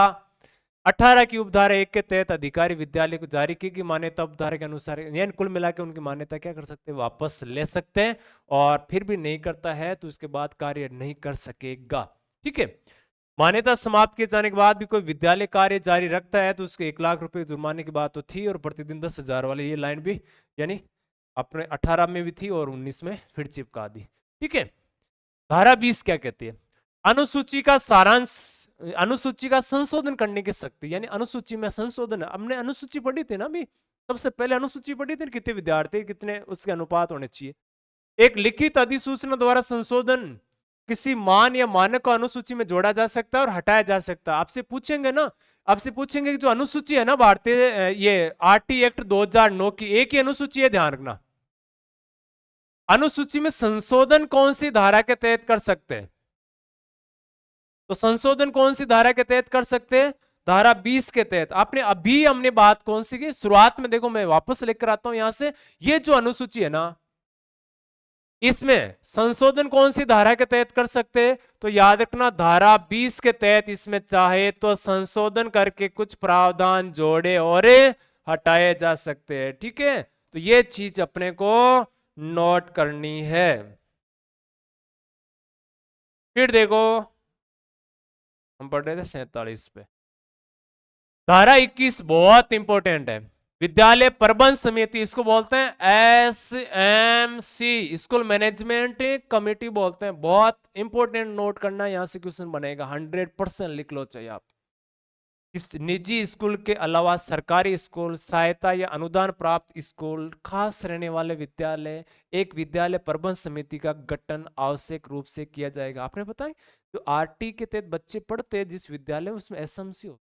18 की उपधारा 1 के तहत अधिकारी विद्यालय को जारी की गई मान्यता उपधारा के अनुसार, यानी कुल मिला के उनकी मान्यता क्या कर सकते हैं, वापस ले सकते हैं। और फिर भी नहीं करता है तो उसके बाद कार्य नहीं कर सकेगा। ठीक है, मान्यता समाप्त किए जाने के बाद भी कोई विद्यालय कार्य जारी रखता है तो उसके 1 लाख रुपए जुर्माने की बात तो थी, और प्रतिदिन 10,000 वाली ये लाइन भी यानी अपने 18 में भी थी और 19 में फिर चिपका दी। ठीक है, धारा 20 क्या कहती है, अनुसूची का सारांश, अनुसूची का संशोधन करने की शक्ति, यानी अनुसूची में संशोधन। हमने अनुसूची पढ़ी थी ना अभी, सबसे पहले अनुसूची पढ़ी थी, कितने विद्यार्थी कितने उसके अनुपात होने चाहिए। एक लिखित अधिसूचना द्वारा संशोधन किसी मान या मानक को अनुसूची में जोड़ा जा सकता है और हटाया जा सकता है। आपसे पूछेंगे ना, आपसे पूछेंगे कि जो अनुसूची है ना भारतीय ये आरटी एक्ट 2009 की एक ही अनुसूची है, ध्यान रखना। अनुसूची में संशोधन कौन सी धारा के तहत कर सकते हैं, तो संशोधन कौन सी धारा के तहत कर सकते हैं, धारा 20 के तहत आपने अभी हमने बात कौन सी की शुरुआत में, देखो मैं वापस लेकर आता हूं यहां से, ये जो अनुसूची है ना, इसमें संशोधन कौन सी धारा के तहत कर सकते हैं, तो याद रखना धारा 20 के तहत इसमें चाहे तो संशोधन करके कुछ प्रावधान जोड़े और हटाए जा सकते हैं। ठीक है, तो ये चीज अपने को नोट करनी है। फिर देखो हम पढ़ रहे थे 47 पे, धारा 21 बहुत इंपॉर्टेंट है। विद्यालय प्रबंध समिति, इसको बोलते हैं SMC, स्कूल मैनेजमेंट कमेटी बोलते हैं। बहुत इंपॉर्टेंट, नोट करना, यहां से क्वेश्चन बनेगा, 100% लिख लो चाहिए आप। इस निजी स्कूल के अलावा सरकारी स्कूल, सहायता या अनुदान प्राप्त स्कूल, खास रहने वाले विद्यालय, एक विद्यालय प्रबंध समिति का गठन आवश्यक रूप से किया जाएगा। आपने बताया जो RT के तहत बच्चे पढ़ते हैं जिस विद्यालय में, उसमें SMC हो।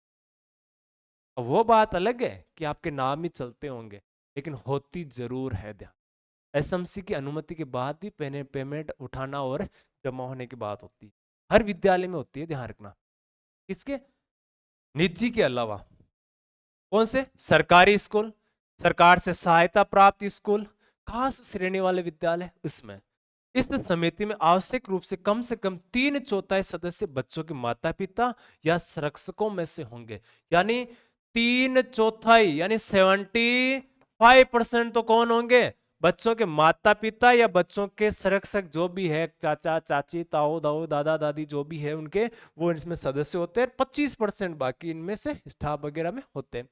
वो बात अलग है कि आपके नाम ही चलते होंगे, लेकिन होती जरूर है। ध्यान, SMC की अनुमति के बाद ही पेमेंट उठाना और जमा होने की बात होती है, हर विद्यालय में होती है, ध्यान रखना। इसके निजी के अलावा कौन से, सरकारी स्कूल, सरकार से सहायता प्राप्त स्कूल, खास श्रेणी वाले विद्यालय, उसमें इस समिति में आवश्यक रूप से कम 3/4 सदस्य बच्चों के माता पिता या संरक्षकों में से होंगे। यानी 3/4 यानी 75% तो कौन होंगे, बच्चों के माता पिता या बच्चों के संरक्षक, जो भी है, चाचा चाची, ताऊ दाऊ, दादा दादी, जो भी है उनके, वो इसमें सदस्य होते हैं। 25% बाकी इनमें से स्टाफ वगैरह में होते हैं।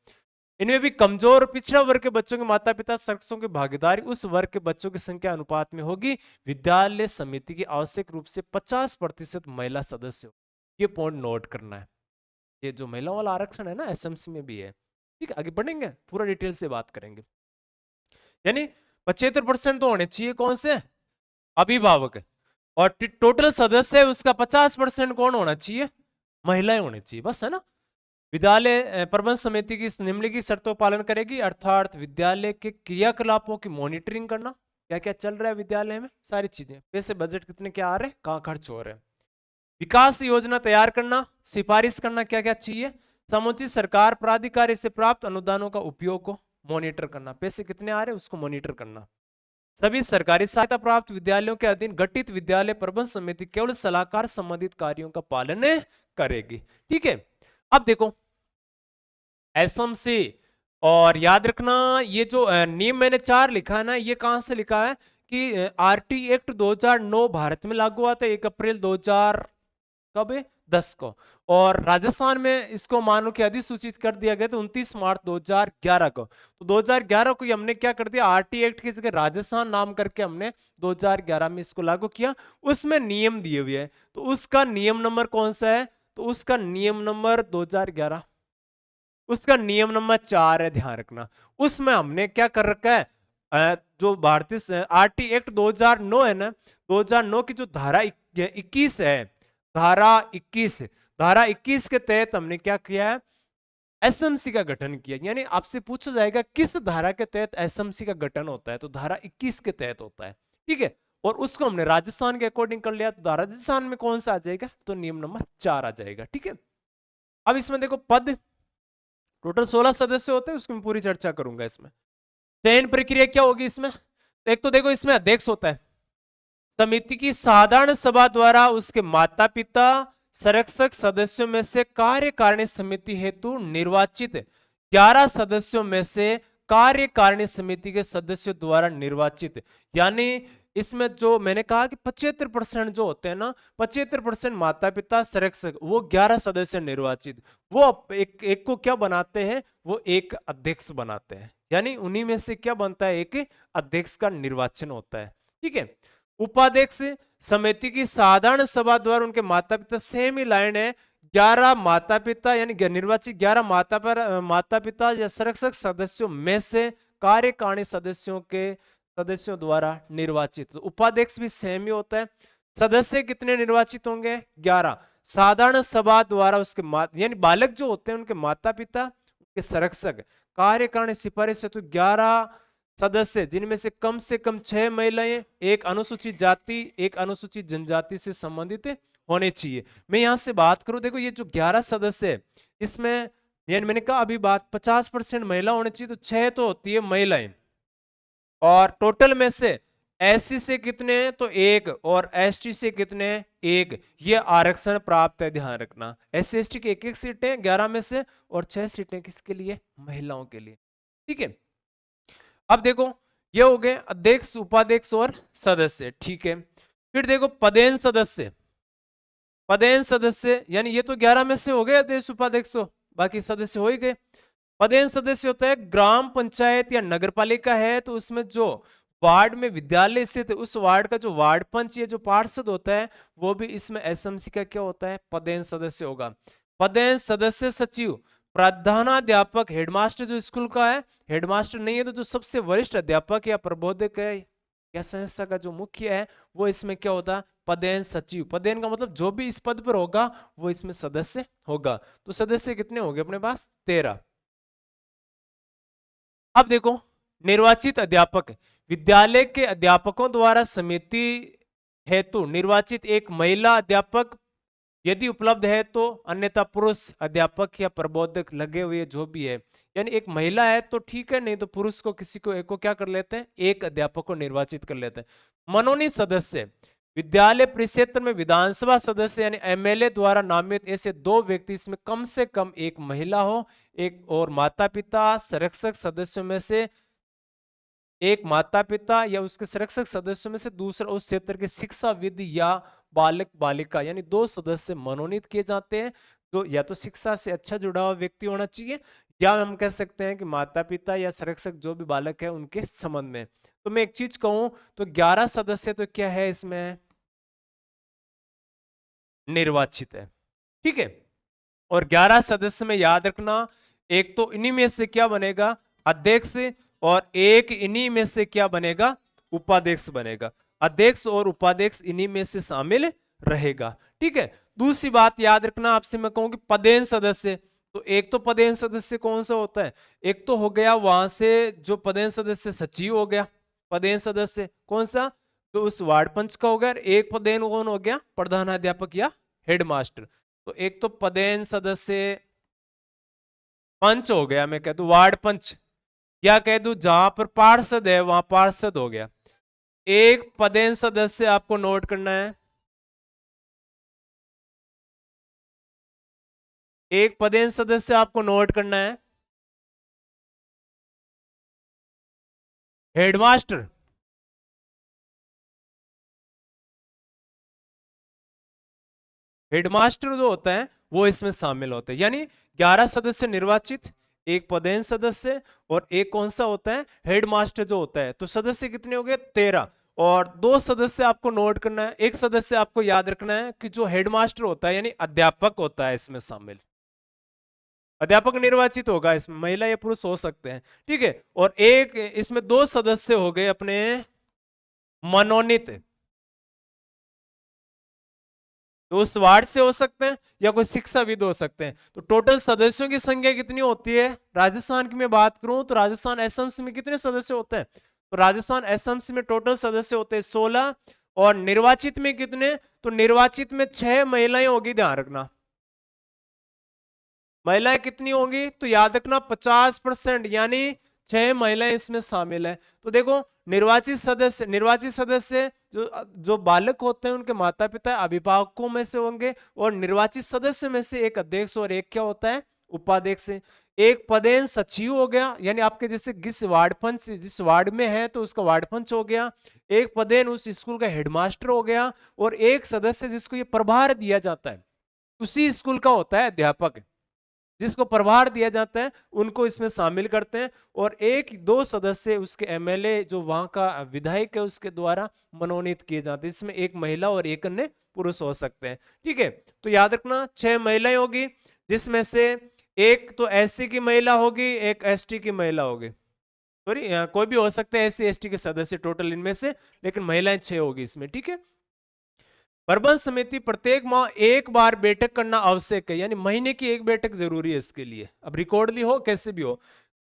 इनमें भी कमजोर और पिछड़ा वर्ग के बच्चों के माता पिता संरक्षकों की भागीदारी उस वर्ग के बच्चों की संख्या अनुपात में होगी। विद्यालय समिति की आवश्यक रूप से 50% महिला सदस्य हो। ये पॉइंट नोट करना है। ये जो महिलाओं वाला आरक्षण है ना, SMC में भी है। ठीक है, आगे बढ़ेंगे, पूरा डिटेल से बात करेंगे। यानी 75% तो होने चाहिए कौन से, अभिभावक, और टोटल सदस्य है उसका 50% कौन होना चाहिए, महिलाएं होनी चाहिए, बस, है ना। विद्यालय प्रबंध समिति की निम्नलिखित शर्तों का पालन करेगी, अर्थात विद्यालय के क्रियाकलापों की मॉनिटरिंग करना, क्या क्या चल रहा है विद्यालय में, सारी चीजें, पैसे बजट कितने क्या आ रहे हैं, कहाँ खर्च हो रहे हैं, विकास योजना तैयार करना, सिफारिश करना क्या क्या चाहिए, समुचित सरकार प्राधिकारी से प्राप्त अनुदानों का उपयोग को मॉनिटर करना, पैसे कितने आ रहे हैं उसको मॉनिटर करना। सभी सरकारी सहायता प्राप्त विद्यालयों के अधीन गठित विद्यालय प्रबंध समिति केवल सलाहकार संबंधित कार्यों का पालन करेगी। ठीक है, अब देखो SMC, और याद रखना ये जो नियम मैंने 4 लिखा है ना, ये कहां से लिखा है कि RT एक्ट 2009 भारत में लागू हुआ था 1 अप्रैल 2010 को, और राजस्थान में इसको मानो कि अधिसूचित कर दिया गया था 29 मार्च 2011 को। तो 2011 को हमने क्या कर दिया, RT एक्ट की जगह राजस्थान नाम करके हमने 2011 में इसको लागू किया। उसमें नियम दिए हुए हैं, तो उसका नियम नंबर कौन सा है, तो उसका नियम नंबर 2011, उसका नियम नंबर 4 है, ध्यान रखना। उसमें हमने क्या कर रखा है, जो भारतीय RT एक्ट 2009 है ना, 2009 की जो धारा 21 है, धारा 21 के तहत हमने क्या किया है, SMC का गठन किया। यानी आपसे पूछा जाएगा किस धारा के तहत SMC का गठन होता है, तो धारा 21 के तहत होता है। ठीक है, और उसको हमने राजस्थान के अकॉर्डिंग कर लिया, तो राजस्थान में कौन सा आ जाएगा, तो नियम नंबर 4 आ जाएगा। ठीक है, अब इसमें देखो पद, टोटल 16 सदस्य होते हैं, उसकी मैं पूरी चर्चा करूंगा। इसमें चयन प्रक्रिया क्या होगी इसमें, तो एक तो देखो इसमें अध्यक्ष होता है, समिति की साधारण सभा द्वारा उसके माता पिता संरक्षक सदस्यों में से कार्यकारिणी समिति हेतु निर्वाचित 11 सदस्यों में से कार्यकारिणी समिति के सदस्यों द्वारा निर्वाचित। यानी इसमें जो मैंने कहा कि 75% जो होते हैं ना, 75% माता पिता संरक्षक, वो 11 सदस्य निर्वाचित, वो एक को क्या बनाते हैं, वो एक अध्यक्ष बनाते हैं। यानी उन्हीं में से क्या बनता है, एक अध्यक्ष का निर्वाचन होता है। ठीक है, उपाध्यक्ष समिति की साधारण सभा द्वारा उनके माता पिता, सेम ही लाइन है, 11 माता पिता यानी निर्वाचित 11 माता पिता या संरक्षक सदस्यों में से कार्यकारिणी सदस्यों द्वारा निर्वाचित। तो उपाध्यक्ष भी सेम ही होता है। सदस्य कितने निर्वाचित होंगे, 11। साधारण सभा द्वारा उसके यानी बालक जो होते हैं उनके माता पिता, उनके संरक्षक, कार्यकारिणी सिफारिश है तो 11 सदस्य, जिनमें से कम 6 महिलाएं, एक अनुसूचित जाति, एक अनुसूचित जनजाति से संबंधित होने चाहिए। मैं यहां से बात करूं, देखो ये जो 11 सदस्य है इसमें, यानी मैंने कहा अभी बात 50% महिला होनी चाहिए, तो 6 तो होती है महिलाएं, और टोटल में से एससी से कितने हैं तो 1, और एसटी से कितने हैं 1, ये आरक्षण प्राप्त है, ध्यान रखना। एससी एसटी की 1-1 सीटें 11 में से, और 6 सीटें किसके लिए, महिलाओं के लिए, ठीक है। अब देखो ये हो गए अध्यक्ष, उपाध्यक्ष और सदस्य, ठीक है। फिर देखो पदेन सदस्य, पदेन सदस्य यानी ये तो 11 में से हो गए अध्यक्ष उपाध्यक्ष, तो बाकी सदस्य हो ही गए। पदेन सदस्य होता है ग्राम पंचायत या नगर पालिका है तो उसमें जो वार्ड में विद्यालय स्थित है उस वार्ड का जो वार्ड पंच या जो पार्षद होता है वो भी इसमें एसएमसी का क्या होता है, पदेन सदस्य होगा। पदेन सदस्य सचिव, प्रधानाध्यापक, हेडमास्टर जो स्कूल का है, हेडमास्टर नहीं है तो जो सबसे वरिष्ठ अध्यापक या प्रबोधक है या संस्था का जो मुख्य है वो इसमें क्या होता है, पदेन सचिव। पदेन का मतलब जो भी इस पद पर होगा वो इसमें सदस्य होगा। तो सदस्य कितने हो गए अपने पास, 13। अब देखो निर्वाचित अध्यापक, विद्यालय के अध्यापकों द्वारा समिति हेतु निर्वाचित एक महिला अध्यापक यदि उपलब्ध है तो, अन्यथा पुरुष अध्यापक या प्रबोधक लगे हुए जो भी है, यानी एक महिला है तो ठीक है, नहीं तो पुरुष को किसी को एक को क्या कर लेते हैं, एक अध्यापक को निर्वाचित कर लेते हैं। मनोनीत सदस्य, विद्यालय परिक्षेत्र में विधानसभा सदस्य यानी एमएलए द्वारा नामित ऐसे 2 व्यक्ति, इसमें कम से कम एक महिला हो, एक और माता पिता संरक्षक सदस्यों में से एक माता पिता या उसके संरक्षक सदस्यों में से दूसरा उस क्षेत्र के शिक्षाविद या बालक बालिका, यानी 2 सदस्य मनोनीत किए जाते हैं। तो या तो शिक्षा से अच्छा जुड़ा हुआ व्यक्ति होना चाहिए, या हम कह सकते हैं कि माता पिता या संरक्षक जो भी बालक है उनके संबंध में। तो मैं एक चीज कहूं तो 11 सदस्य तो क्या है इसमें, निर्वाचित है, ठीक है। और 11 सदस्य में याद रखना, एक तो इन्हीं में से क्या बनेगा, अध्यक्ष, और एक इन्हीं में से क्या बनेगा, उपाध्यक्ष बनेगा। अध्यक्ष और उपाध्यक्ष इन्हीं में से शामिल रहेगा, ठीक है। दूसरी बात याद रखना आपसे मैं कहूं कि पदेन सदस्य, तो एक तो पदेन सदस्य कौन सा होता है, एक तो हो गया वहां से जो पदेन सदस्य सचिव हो गया, पदेन सदस्य कौन सा, तो उस वार्ड पंच का हो गया। एक पदेन कौन हो गया, प्रधानाध्यापक या हेडमास्टर। तो एक तो पदेन सदस्य पंच हो गया, मैं कह दूं वार्ड पंच, या कह दूं जहां पर पार्षद है वहां पार्षद हो गया। एक पदेन सदस्य आपको नोट करना है, एक पदेन सदस्य आपको नोट करना है, हेडमास्टर। हेडमास्टर जो होता है वो इसमें शामिल होता है, यानी 11 सदस्य निर्वाचित, एक पदेन सदस्य, और एक कौन सा होता है, हेडमास्टर जो होता है। तो सदस्य कितने हो गए, 13। और 2 सदस्य आपको नोट करना है, एक सदस्य आपको याद रखना है कि जो हेडमास्टर होता है यानी अध्यापक होता है इसमें शामिल, अध्यापक निर्वाचित होगा, इसमें महिला या पुरुष हो सकते हैं, ठीक है। और एक इसमें 2 सदस्य हो गए अपने मनोनीत, तो उस वार्ड से हो सकते हैं या कोई शिक्षाविद हो सकते हैं। तो टोटल सदस्यों की संख्या कितनी होती है, राजस्थान की मैं बात करूं तो राजस्थान एसएमसी में कितने सदस्य होते हैं, तो राजस्थान एसएमसी में टोटल सदस्य होते हैं 16, और निर्वाचित में कितने, तो निर्वाचित में 6 महिलाएं होगी, ध्यान रखना। महिलाएं कितनी होंगी, तो याद रखना 50%, यानी 6 महिलाएं इसमें शामिल है। तो देखो निर्वाचित सदस्य जो जो बालक होते हैं उनके माता पिता अभिभावकों में से होंगे, और निर्वाचित सदस्य में से एक अध्यक्ष और एक क्या होता है, उपाध्यक्ष। एक पदेन सचिव हो गया, यानी आपके जैसे जिस वार्ड पंच जिस वार्ड में है तो उसका वार्ड पंच हो गया। एक पदेन उस स्कूल का हेडमास्टर हो गया, और एक सदस्य जिसको ये प्रभार दिया जाता है उसी स्कूल का होता है अध्यापक, जिसको प्रभार दिया जाता है उनको इसमें शामिल करते हैं। और 1-2 सदस्य उसके एमएलए जो वहां का विधायक है उसके द्वारा मनोनीत किए जाते हैं, इसमें एक महिला और एक अन्य पुरुष हो सकते हैं, ठीक है। तो याद रखना 6 महिलाएं होगी, जिसमें से एक तो एससी की महिला होगी, एक एसटी की महिला होगी, सॉरी कोई भी हो सकता है एससी एसटी के सदस्य टोटल इनमें से, लेकिन महिलाएं 6 होगी इसमें, ठीक है। प्रबंध समिति प्रत्येक माह एक बार बैठक करना आवश्यक है, यानी महीने की एक बैठक जरूरी है इसके लिए, अब रिकॉर्डली हो कैसे भी हो।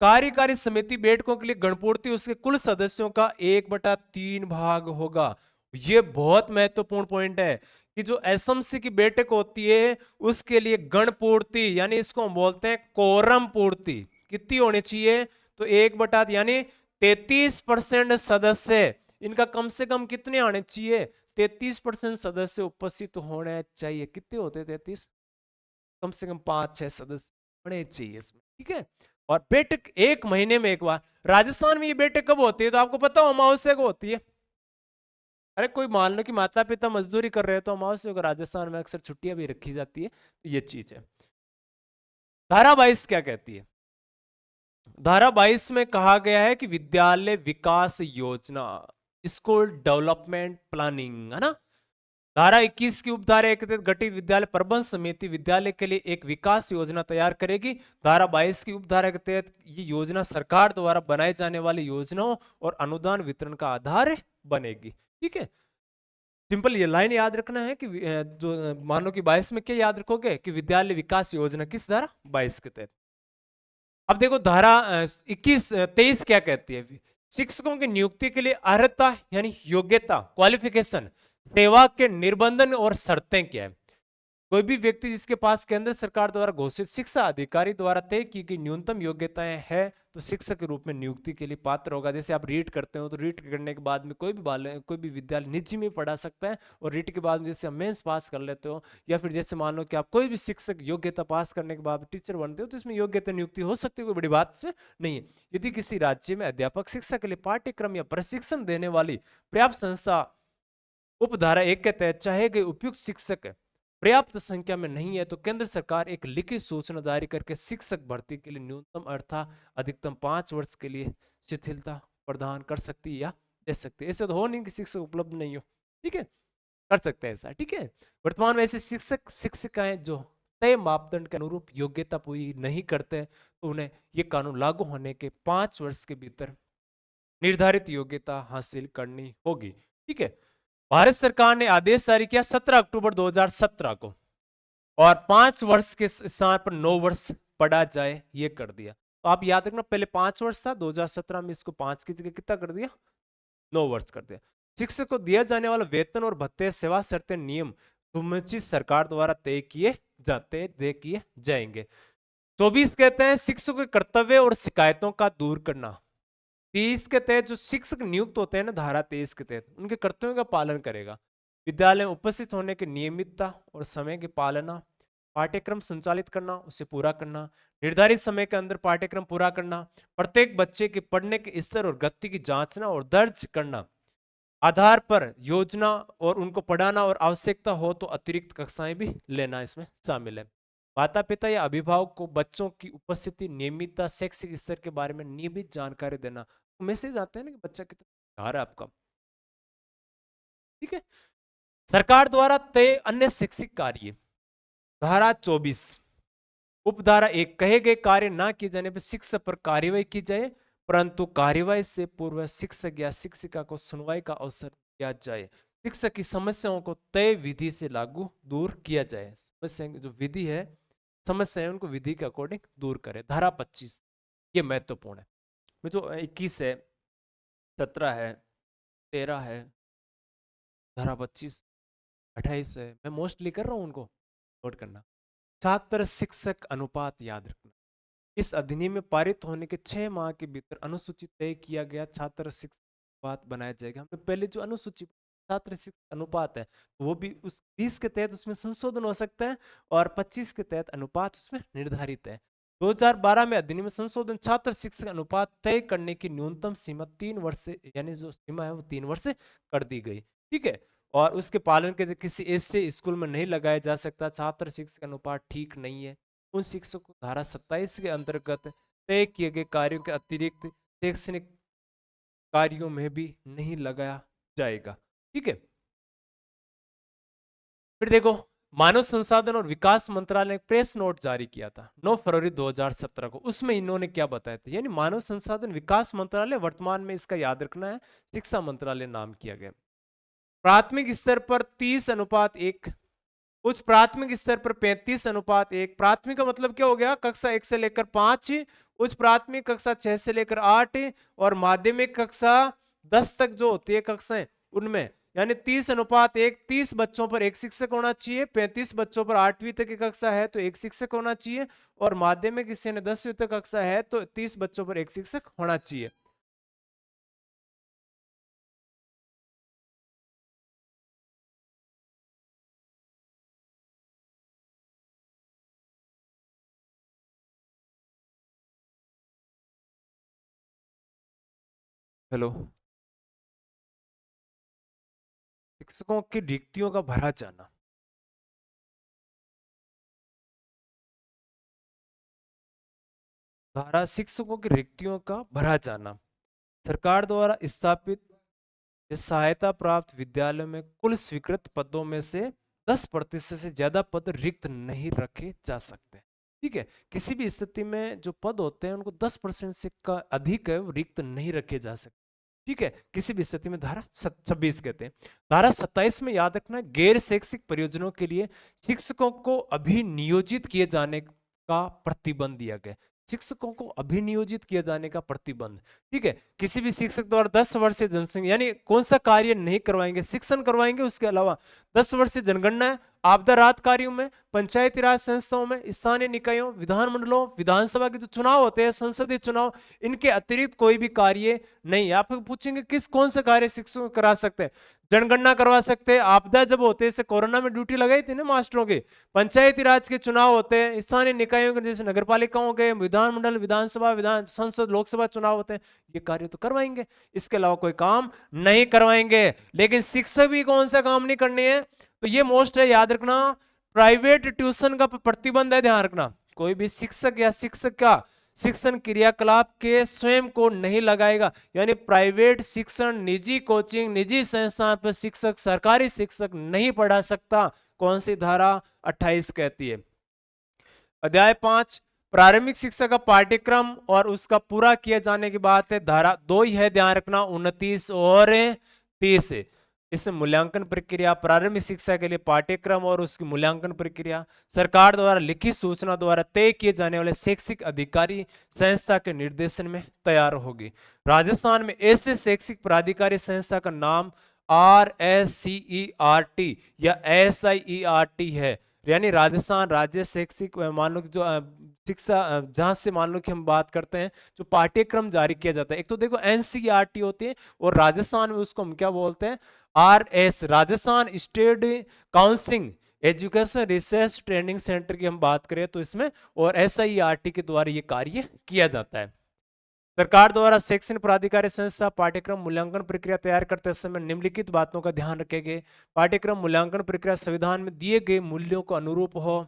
कार्यकारी समिति बैठकों के लिए गणपूर्ति उसके कुल सदस्यों का 1/3 भाग होगा, ये बहुत महत्वपूर्ण पॉइंट है कि जो एसएमसी की बैठक होती है उसके लिए गण पूर्ति यानी इसको हम बोलते हैं कोरम पूर्ति कितनी होनी चाहिए, तो 1/, यानी 33% सदस्य, इनका कम से कम कितने आने चाहिए, 33% सदस्य उपस्थित होने चाहिए। कितने होते हैं 33, कम से कम 5-6 सदस्य होने चाहिए इसमें, ठीक है। और बैठक 1 महीने में एक बार। राजस्थान में ये बैठक कब होती है, तो आपको पता हो अमावस्या को होती है। अरे कोई मान लो कि माता पिता मजदूरी कर रहे हैं तो अमावस्या को राजस्थान में अक्सर छुट्टियां भी रखी जाती है, तो ये चीज है। धारा 22 क्या कहती है, धारा 22 में कहा गया है कि विद्यालय विकास योजना, स्कूल डेवलपमेंट प्लानिंग, है ना। धारा 21 की उपधारा 1 के तहत गठित विद्यालय प्रबंध समिति विद्यालय के लिए एक विकास योजना तैयार करेगी। धारा 22 की उपधारा के तहत ये योजना सरकार द्वारा बनाई जाने वाली योजनाओं और अनुदान वितरण का आधार बनेगी, ठीक है। सिंपल ये लाइन याद रखना है कि जो मानो कि 22 में क्या याद रखोगे कि विद्यालय विकास योजना किस धारा 22 के तहत। अब देखो धारा 23 क्या कहती है, शिक्षकों की नियुक्ति के लिए अर्हता यानी योग्यता क्वालिफिकेशन, सेवा के निर्बंधन और शर्तें क्या है। कोई भी व्यक्ति जिसके पास केंद्र सरकार द्वारा घोषित शिक्षा अधिकारी द्वारा तय की गई न्यूनतम योग्यताएं है तो शिक्षक के रूप में नियुक्ति के लिए पात्र होगा। जैसे आप रीट करते हो तो रीट करने के बाद में कोई भी विद्यालय निजी में पढ़ा सकता है, और रीट के बाद में जैसे आप मेंस पास कर लेते हो, या फिर जैसे मान लो कि आप कोई भी शिक्षक योग्यता पास करने के बाद टीचर बनते हो तो इसमें योग्यता नियुक्ति हो सकती है, कोई बड़ी बात इसमें नहीं है। यदि किसी राज्य में अध्यापक शिक्षा के लिए पाठ्यक्रम या प्रशिक्षण देने वाली पर्याप्त संस्था उपधारा 1 के तहत चाहे गए उपयुक्त शिक्षक पर्याप्त संख्या में नहीं है तो केंद्र सरकार एक लिखित सूचना जारी करके शिक्षक भर्ती के लिए न्यूनतम अर्थात अधिकतम 5 वर्ष के लिए शिथिलता प्रदान कर सकती है या दे सकती है। ऐसे तो हो नहीं कि शिक्षक उपलब्ध नहीं हो, ठीक है, कर सकते हैं ऐसा, ठीक है। वर्तमान में ऐसे शिक्षक शिक्षिकाएं जो तय मापदंड के अनुरूप योग्यता पूरी नहीं करते तो उन्हें ये कानून लागू होने के 5 वर्ष के भीतर निर्धारित योग्यता हासिल करनी होगी, ठीक है। भारत सरकार ने आदेश जारी किया 17 अक्टूबर 2017 को, और 5 वर्ष के स्थान पर 9 वर्ष पढ़ा जाए ये कर दिया। तो आप याद रखना पहले 5 वर्ष था, 2017 में इसको 5 की जगह कितना कर दिया, 9 वर्ष कर दिया। शिक्षक को दिया जाने वाला वेतन और भत्ते सेवा शर्तें नियम सुनिश्चित सरकार द्वारा तय किए जाएंगे। 24 कहते हैं शिक्षक के कर्तव्य और शिकायतों का दूर करना। 30 के तहत जो शिक्षक नियुक्त होते हैं ना धारा 23 के तहत उनके कर्तव्यों का पालन करेगा। विद्यालय में उपस्थित होने की नियमितता और समय की पालना, पाठ्यक्रम संचालित करना, उसे पूरा करना, निर्धारित समय के अंदर पाठ्यक्रम पूरा करना, प्रत्येक बच्चे के पढ़ने के स्तर और गति की जांचना और दर्ज करना, आधार पर योजना और उनको पढ़ाना, और आवश्यकता हो तो अतिरिक्त कक्षाएं भी लेना इसमें शामिल है। माता पिता या अभिभावक को बच्चों की उपस्थिति नियमितता शैक्षिक स्तर के बारे में नियमित जानकारी देना। मैसेज आते हैं ना कि बच्चा कितना है आपका, ठीक है। सरकार द्वारा तय अन्य शैक्षिक कार्य, धारा 24 उपधारा 1 कहे गए कार्य ना किए जाने पर शिक्षक पर कार्यवाही की जाए, परंतु कार्यवाही से पूर्व शिक्षक या शिक्षिका को सुनवाई का अवसर दिया जाए। शिक्षक की समस्याओं को तय विधि से लागू दूर किया जाए। समस्या जो विधि है, समस्या है उनको विधि के अकॉर्डिंग दूर करे। धारा 25 ये महत्वपूर्ण है। जो 21 है, 17 है, 13 है, धारा 25, 28 है, मैं मोस्टली कर रहा हूं उनको नोट करना। छात्र शिक्षक अनुपात याद रखना। इस अधिनियम में पारित होने के 6 माह के भीतर अनुसूचित तय किया गया छात्र शिक्षक अनुपात बनाया जाएगा। हमने पहले जो अनुसूचित छात्र शिक्षक अनुपात है वो भी उस 20 के तहत उसमें संशोधन हो सकता है, और 25 के तहत अनुपात उसमें निर्धारित है। 2012 में अधिनियम संशोधन छात्र शिक्षक अनुपात तय करने की न्यूनतम सीमा 3 वर्ष से, यानी जो सीमा है वो 3 वर्ष से कर दी गई, ठीक है। और उसके पालन के किसी ऐसे स्कूल में नहीं लगाया जा सकता छात्र शिक्षक अनुपात ठीक नहीं है। उन शिक्षकों को धारा 27 के अंतर्गत तय किए गए कार्यों के अतिरिक्त शैक्षणिक कार्यों में भी नहीं लगाया जाएगा, ठीक है। फिर देखो मानव संसाधन और विकास मंत्रालय ने प्रेस नोट जारी किया था 9 फरवरी 2017 को। उसमें इन्होंने क्या बताया था, यानी मानव संसाधन विकास मंत्रालय, वर्तमान में इसका याद रखना है शिक्षा मंत्रालय नाम किया गया। प्राथमिक स्तर पर 30:1, उच्च प्राथमिक स्तर पर 35:1। प्राथमिक का मतलब क्या हो गया, कक्षा 1 से लेकर 5, उच्च प्राथमिक कक्षा 6 से लेकर 8, और माध्यमिक कक्षा 10 तक जो होती है कक्षाएं उनमें यानी 30:1, 30 बच्चों पर एक शिक्षक होना चाहिए। 35 बच्चों पर 8वीं तक की कक्षा है तो एक शिक्षक होना चाहिए, और माध्यमिक किसी ने 10वीं तक कक्षा है तो 30 बच्चों पर एक शिक्षक होना चाहिए। हेलो। शिक्षकों की रिक्तियों का भरा जाना। धारा शिक्षकों की रिक्तियों का भरा जाना। सरकार द्वारा स्थापित या सहायता प्राप्त विद्यालयों में कुल स्वीकृत पदों में से 10% से ज्यादा पद रिक्त नहीं रखे जा सकते। ठीक है, किसी भी स्थिति में जो पद होते हैं उनको 10% से का अधिक है वो रिक्त नहीं रखे जा सकते। ठीक है, किसी भी स्थिति में। धारा 26 कहते हैं। धारा 27 में याद रखना, गैर शैक्षिक परियोजनाओं के लिए शिक्षकों को अभी नियोजित किए जाने का प्रतिबंध दिया गया। शिक्षकों को अभी नियोजित किए जाने का प्रतिबंध। ठीक है, किसी भी शिक्षक द्वारा 10 वर्षीय जनसंख्या यानी कौन सा कार्य नहीं करवाएंगे, शिक्षण करवाएंगे, उसके अलावा 10 वर्षीय जनगणना है, आपदा राहत कार्यों में, पंचायती राज संस्थाओं में, स्थानीय निकायों, विधानमंडलों, विधानसभा के जो चुनाव होते हैं, संसदीय चुनाव, इनके अतिरिक्त कोई भी कार्य नहीं। आप पूछेंगे किस कौन सा कार्य शिक्षकों करा सकते हैं? जनगणना करवा सकते हैं, आपदा जब होते हैं, कोरोना में ड्यूटी लगाई थी ना मास्टरों की, पंचायती राज के चुनाव होते हैं, स्थानीय निकायों के जैसे नगर पालिकाओं के, विधानमंडल, विधानसभा, विधान संसद, लोकसभा चुनाव होते हैं, ये कार्य तो करवाएंगे। इसके अलावा कोई काम नहीं करवाएंगे। लेकिन शिक्षक भी कौन सा काम नहीं करने हैं, तो ये मोस्ट है, याद रखना। प्राइवेट ट्यूशन का प्रतिबंध है, ध्यान रखना। कोई भी शिक्षक या शिक्षक का शिक्षण क्रियाकलाप के स्वयं को नहीं लगाएगा, यानी प्राइवेट शिक्षण, निजी कोचिंग, निजी संस्थान पर शिक्षक सरकारी शिक्षक नहीं पढ़ा सकता। कौन सी धारा? 28 कहती है। अध्याय 5 प्रारंभिक शिक्षा का पाठ्यक्रम और उसका पूरा किए जाने की बात है। धारा 2 ही है, ध्यान रखना, 29 और 30। इसमें मूल्यांकन प्रक्रिया, प्रारंभिक शिक्षा के लिए पाठ्यक्रम और उसकी मूल्यांकन प्रक्रिया सरकार द्वारा लिखित सूचना द्वारा तय किए जाने वाले शैक्षिक अधिकारी संस्था के निर्देशन में तैयार होगी। राजस्थान में ऐसे शैक्षिक प्राधिकारी संस्था का नाम RSCERT या SIERT है। यानी राजस्थान राज्य शैक्षिक, मान लो जो शिक्षा, जहां से मान लो कि हम बात करते हैं जो पाठ्यक्रम जारी किया जाता है, एक तो देखो NCERT होती है, और राजस्थान में उसको हम क्या बोलते हैं? RS, Rajasthan state counselling education research training centre की हम बात करें तो इसमें, और SIERT के द्वारा ये कार्य किया जाता है। सरकार द्वारा शैक्षणिक प्राधिकारी संस्था पाठ्यक्रम मूल्यांकन प्रक्रिया तैयार करते समय निम्नलिखित बातों का ध्यान रखेंगे। पाठ्यक्रम मूल्यांकन प्रक्रिया संविधान में दिए गए मूल्यों को अनुरूप हो,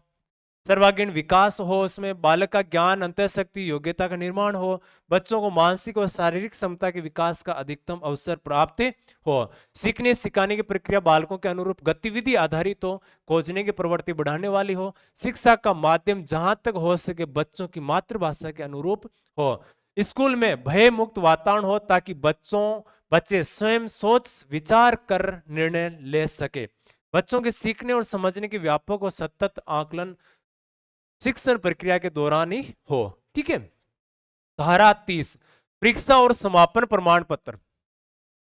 सर्वांगीण विकास हो, उसमें बालक का ज्ञान, अंतःशक्ति, योग्यता का निर्माण हो, बच्चों को मानसिक और शारीरिक क्षमता के विकास का अधिकतम अवसर प्राप्त हो, सीखने सिखाने की प्रक्रिया बालकों के अनुरूप गतिविधि आधारित हो, खोजने की प्रवृत्ति बढ़ाने वाली हो, शिक्षा का माध्यम जहां तक हो सके बच्चों की मातृभाषा के अनुरूप हो, स्कूल में भय मुक्त वातावरण हो ताकि बच्चे स्वयं सोच विचार कर निर्णय ले सके, बच्चों के सीखने और समझने के व्यापक और सतत आकलन शिक्षण प्रक्रिया के दौरान ही हो। ठीक है। धारा 30 परीक्षा और समापन प्रमाण पत्र।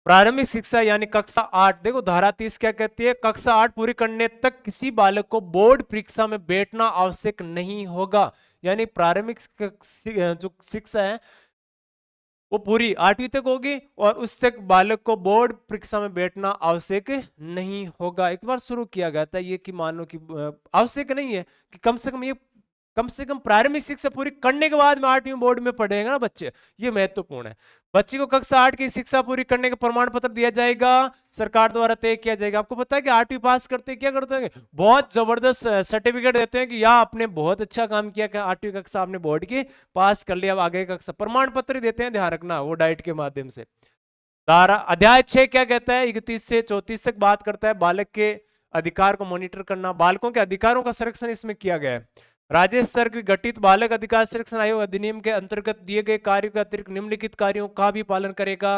प्रारंभिक शिक्षा यानी कक्षा 8, देखो धारा 30 क्या कहती है? कक्षा 8 पूरी करने तक किसी बालक को बोर्ड परीक्षा में बैठना आवश्यक नहीं होगा। यानी प्रारंभिक जो शिक्षा है वो पूरी 8वीं तक होगी और उस तक बालक को बोर्ड परीक्षा में बैठना आवश्यक नहीं होगा। एक बार शुरू किया गया था ये कि मान लो कि आवश्यक नहीं है, कि कम से कम प्रारंभिक शिक्षा पूरी करने के बाद में 8वीं बोर्ड में पढ़ेगा ना बच्चे, ये महत्वपूर्ण है। बच्चे को कक्षा 8 की शिक्षा पूरी करने का प्रमाण पत्र दिया जाएगा, सरकार द्वारा तय किया जाएगा। आपको पता है कि 8वीं पास करते क्या करते हैं? बहुत जबरदस्त सर्टिफिकेट देते हैं कि या आपने बहुत अच्छा काम किया, 8वीं कक्षा आपने बोर्ड की पास कर लिया, अब आगे कक्षा प्रमाण पत्र देते हैं, ध्यान रखना, वो डाइट के माध्यम से। धारा अध्याय 6 क्या कहता है? 31 से 34 तक बात करता है बालक के अधिकार को मॉनिटर करना, बालकों के अधिकारों का संरक्षण इसमें किया गया है। राज्य स्तर की गठित बालक अधिकार संरक्षण आयोग अधिनियम के अंतर्गत दिए गए कार्यों के अतिरिक्त निम्नलिखित कार्यों का भी पालन करेगा।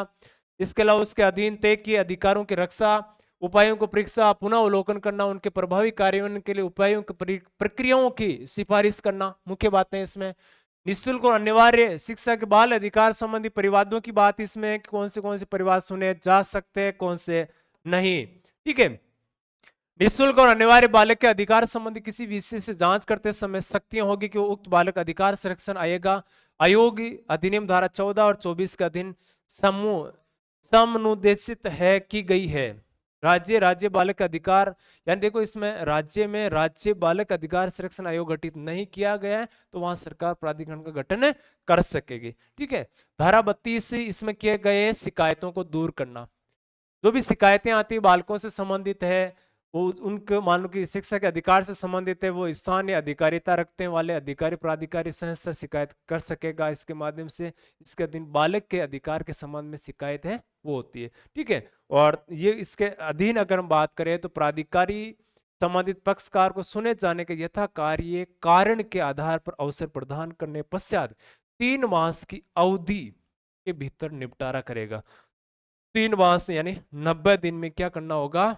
इसके अलावा उसके अधीन तय किए अधिकारों की रक्षा, उपायों को परीक्षा पुनः अवलोकन करना, उनके प्रभावी कार्यान्वयन के लिए उपायों की प्रक्रियाओं की सिफारिश करना मुख्य बातें इसमें। निःशुल्क और अनिवार्य शिक्षा के बाल अधिकार संबंधी परिवादों की बात इसमें, कौन से परिवाद सुने जा सकते हैं, कौन से नहीं। ठीक है, निःशुल्क और अनिवार्य बालक के अधिकार संबंधी किसी विषय से जांच करते समय शक्तियां होगी कि वो उक्त बालक अधिकार संरक्षण आयोग अधिनियम धारा 14 और 24 के अधीन समूह समनुदेशित है की गई है। राज्य बालक अधिकार, यानी देखो इसमें राज्य में राज्य बालक अधिकार संरक्षण आयोग गठित नहीं किया गया है, तो वहां सरकार प्राधिकरण का गठन कर सकेगी। ठीक है, धारा 32 इसमें किए गए शिकायतों को दूर करना। जो भी शिकायतें आती है बालकों से संबंधित है, वो उनको मान लो कि शिक्षा के अधिकार से संबंधित है, वो स्थानीय अधिकारिता रखते हैं वाले अधिकारी प्राधिकारी संस्था शिकायत कर सकेगा इसके माध्यम से। इसके अधीन बालक के अधिकार के संबंध में शिकायत है वो होती है। ठीक है, और ये इसके अधीन अगर हम बात करें तो प्राधिकारी संबंधित पक्षकार को सुने जाने के यथा कार्य कारण के आधार पर अवसर प्रदान करने पश्चात 3 मास की अवधि के भीतर निपटारा करेगा। 3 मास यानी 90 दिन में क्या करना होगा,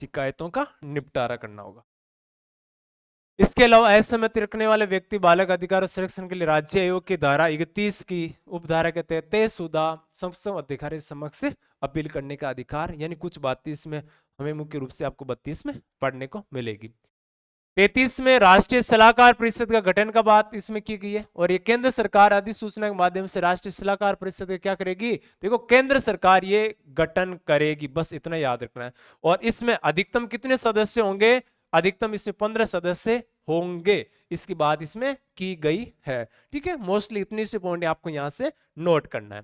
शिकायतों का निपटारा करना होगा। इसके अलावा असहमति रखने वाले व्यक्ति बालक अधिकार संरक्षण के लिए राज्य आयोग की धारा 31 की उपधारा के तहत तयशुदा संसद अधिकारी समक्ष अपील करने का अधिकार, यानी कुछ बातें इसमें हमें मुख्य रूप से आपको 32 में पढ़ने को मिलेगी। 33 में राष्ट्रीय सलाहकार परिषद का गठन का बात इसमें की गई है, और ये केंद्र सरकार अधिसूचना के माध्यम से राष्ट्रीय सलाहकार परिषद क्या करेगी, देखो केंद्र सरकार ये गठन करेगी, बस इतना याद रखना है। और इसमें अधिकतम कितने सदस्य होंगे, अधिकतम इसमें 15 सदस्य होंगे, इसकी बात इसमें की गई है। ठीक है, मोस्टली इतनी सी पॉइंट आपको यहां से नोट करना है।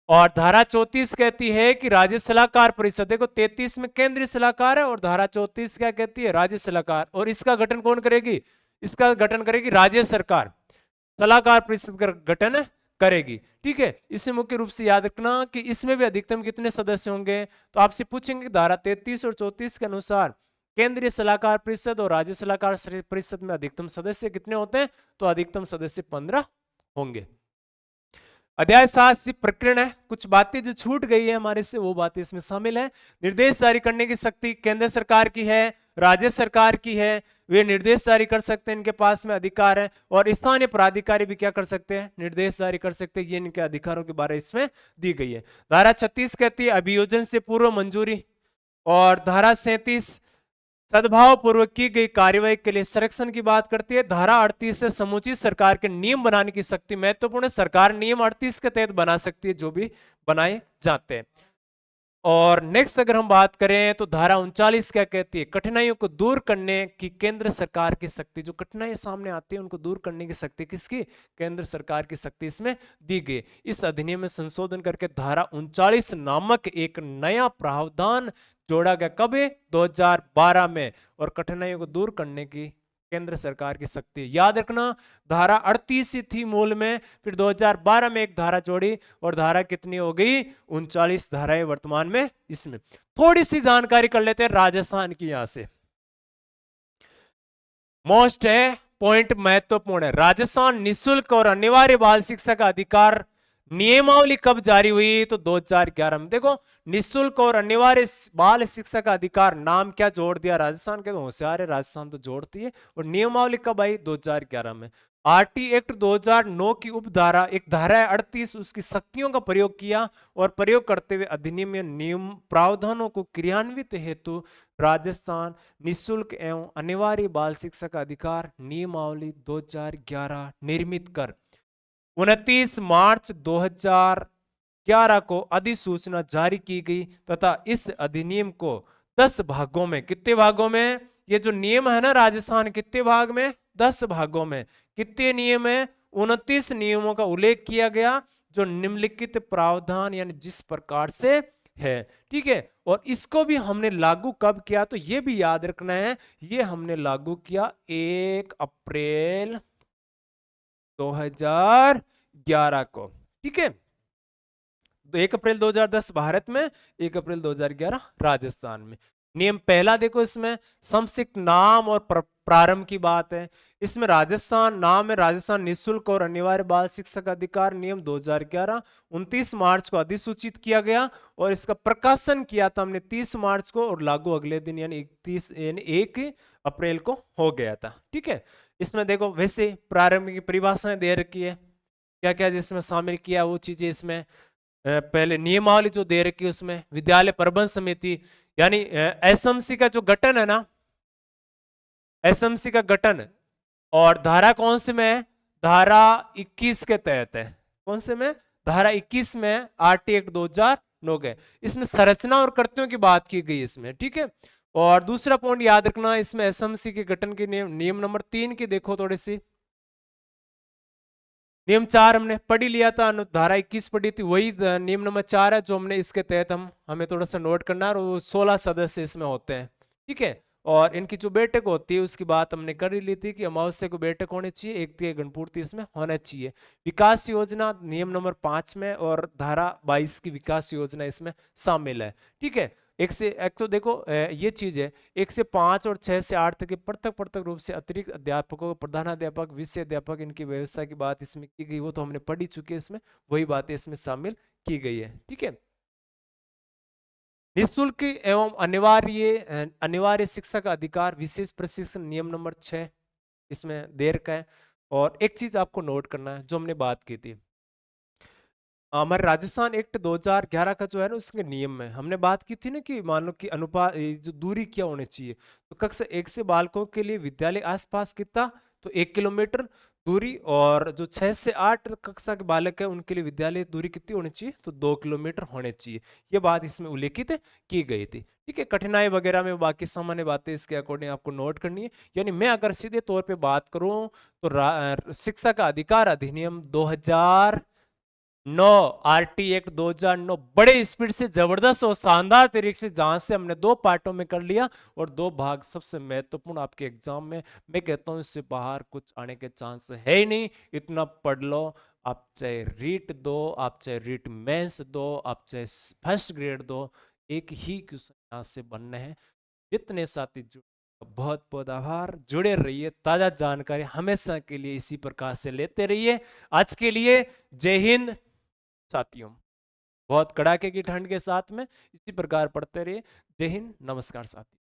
और धारा 34 कहती है कि राज्य सलाहकार परिषद, देखो 33 में केंद्रीय सलाहकार है और धारा 34 क्या कहती है, राज्य सलाहकार, और इसका गठन कौन करेगी, इसका गठन करेगी राज्य सरकार, सलाहकार परिषद का गठन करेगी। ठीक है, इसे मुख्य रूप से याद रखना कि इसमें भी अधिकतम कितने सदस्य होंगे, तो आपसे पूछेंगे धारा 33 और 34 के अनुसार केंद्रीय सलाहकार परिषद और राज्य सलाहकार परिषद में अधिकतम सदस्य कितने होते हैं, तो अधिकतम सदस्य 15 होंगे। अध्याय 7 से प्रकरण है, कुछ बातें जो छूट गई है हमारे से वो बातें इसमें शामिल है। निर्देश जारी करने की शक्ति केंद्र सरकार की है, राज्य सरकार की है, वे निर्देश जारी कर सकते हैं, इनके पास में अधिकार है। और स्थानीय प्राधिकारी भी क्या कर सकते हैं, निर्देश जारी कर सकते हैं, ये इनके अधिकारों के बारे इसमें दी गई है। धारा 36 कहती है अभियोजन से पूर्व मंजूरी, और धारा 37 सद्भाव पूर्वक की गई कार्यवाही के लिए संरक्षण की बात करती है। धारा 38 से समुचित सरकार के नियम बनाने की शक्ति, महत्वपूर्ण सरकार नियम 38 के तहत बना सकती है जो भी बनाए जाते हैं। और नेक्स्ट अगर हम बात करें तो धारा 39 क्या कहती है, कठिनाइयों को दूर करने की केंद्र सरकार की शक्ति, जो कठिनाई सामने आती है उनको दूर करने की शक्ति किसकी, केंद्र सरकार की शक्ति इसमें दी गई। इस अधिनियम में संशोधन करके धारा 39 नामक एक नया प्रावधान जोड़ा गया, कब, 2012 में, और कठिनाइयों को दूर करने की केंद्र सरकार की शक्ति। याद रखना धारा 38 थी मूल में, फिर 2012 में एक धारा जोड़ी, और धारा कितनी हो गई, 39 धाराएं वर्तमान में। इसमें थोड़ी सी जानकारी कर लेते हैं राजस्थान की, यहां से मोस्ट है पॉइंट, महत्वपूर्ण है। राजस्थान निःशुल्क और अनिवार्य बाल शिक्षा का अधिकार नियमावली कब जारी हुई, तो 2011 में। देखो निःशुल्क और अनिवार्य बाल शिक्षा का अधिकार, नाम क्या जोड़ दिया, राजस्थान के तो होशियार है, राजस्थान तो जोड़ती है। और नियमावली कब आई, 2011 में। आरटी एक्ट 2009 की उपधारा, एक धारा है 38, उसकी शक्तियों का प्रयोग किया, और प्रयोग करते हुए अधिनियम में नियम प्रावधानों को क्रियान्वित हेतु राजस्थान निःशुल्क एवं अनिवार्य बाल शिक्षा का अधिकार नियमावली 2011 निर्मित कर 29 मार्च 2011 को अधिसूचना जारी की गई, तथा इस अधिनियम को 10 भागों में, कितने भागों में, ये जो नियम है ना राजस्थान, कितने भाग में, 10 भागों में। कितने नियम है, 29 नियमों का उल्लेख किया गया, जो निम्नलिखित प्रावधान यानी जिस प्रकार से है। ठीक है, और इसको भी हमने लागू कब किया, तो ये भी याद रखना है, ये हमने लागू किया 1 अप्रैल 2011 को। ठीक है, 1 अप्रैल 2010 भारत में, 1 अप्रैल 2011 राजस्थान में। नियम पहला देखो, इसमें समशिक्त नाम और प्रारंभ की बात है। इसमें राजस्थान नाम है, राजस्थान निःशुल्क और अनिवार्य बाल शिक्षा का अधिकार नियम 2011 29 मार्च को अधिसूचित किया गया, और इसका प्रकाशन किया था हमने 30 मार्च को, और लागू अगले दिन यानी 1 अप्रैल को हो गया था। ठीक है, इसमें देखो वैसे प्रारंभ की परिभाषाएं दे रखी है, क्या क्या जिसमें शामिल किया वो चीजें इसमें। पहले नियमावली जो दे रखी है उसमें विद्यालय प्रबंध समिति यानी एसएमसी का जो गठन है ना, एसएमसी का गठन, और धारा कौन से में है? धारा 21 के तहत है। कौन से में? धारा 21 में आरटी एक्ट 2009 के। इसमें संरचना और कर्तव्यों की बात की गई इसमें, ठीक है। और दूसरा पॉइंट याद रखना इसमें एसएमसी के गठन के नियम नंबर 3 की देखो थोड़ी सी। नियम 4 हमने पढ़ी लिया था, धारा 21 पढ़ी थी, वही नियम नंबर 4 है जो हमने इसके तहत हमें थोड़ा सा नोट करना है। और 16 सदस्य इसमें होते हैं, ठीक है। और इनकी जो बैठक होती है उसकी बात हमने कर ही ली थी कि अमावस्या को बैठक होनी चाहिए, एक गणपूर्ति इसमें होना चाहिए। विकास योजना नियम नंबर 5 में और धारा 22 की विकास योजना इसमें शामिल है, ठीक है। एक तो देखो ये चीज है, 1 से 5 और 6 से 8 तक के पृथक पृथक रूप से अतिरिक्त अध्यापकों, प्रधानाध्यापक, विषय अध्यापक, इनकी व्यवस्था की बात इसमें की गई, वो तो हमने पढ़ी चुके हैं। इसमें वही बातें इसमें शामिल की गई है, ठीक है। निःशुल्क एवं अनिवार्य शिक्षा का अधिकार, विशेष प्रशिक्षण नियम नंबर 6 इसमें दे रखा है। और एक चीज आपको नोट करना है जो हमने बात की थी, हमारे राजस्थान एक्ट 2011 का जो है ना उसके नियम में हमने बात की थी ना कि मान लो कि अनुपात जो दूरी क्या होनी चाहिए, तो कक्षा 1 से बालकों के लिए विद्यालय आसपास कितना, तो 1 किलोमीटर दूरी, और जो 6 से 8 कक्षा के बालक है उनके लिए विद्यालय दूरी कितनी होनी चाहिए, तो 2 किलोमीटर होने चाहिए। ये बात इसमें उल्लेखित की गई थी, ठीक है। कठिनाई वगैरह में बाकी सामान्य बातें इसके अकॉर्डिंग आपको नोट करनी है। यानी मैं अगर सीधे तौर पे बात करूं तो शिक्षा का अधिकार अधिनियम 2009, आरटी एक्ट 2009 बड़े स्पीड से, जबरदस्त और शानदार तरीके से, जहां से हमने 2 पार्टों में कर लिया, और 2 भाग सबसे महत्वपूर्ण आपके एग्जाम में, मैं कहता हूं इससे बाहर कुछ आने के चांस है ही नहीं। इतना पढ़ लो, आप चाहे रीट दो, आप चाहे रीट मेंस दो, आप चाहे फर्स्ट ग्रेड दो, एक ही क्वेश्चन यहां से बनने हैं। जितने साथी जुड़े बहुत बहुत आभार, जुड़े रहिए, ताजा जानकारी हमेशा के लिए इसी प्रकार से लेते रहिए। आज के लिए जय हिंद साथियों, बहुत कड़ाके की ठंड के साथ में इसी प्रकार पढ़ते रहिए। जय हिंद, नमस्कार साथियों।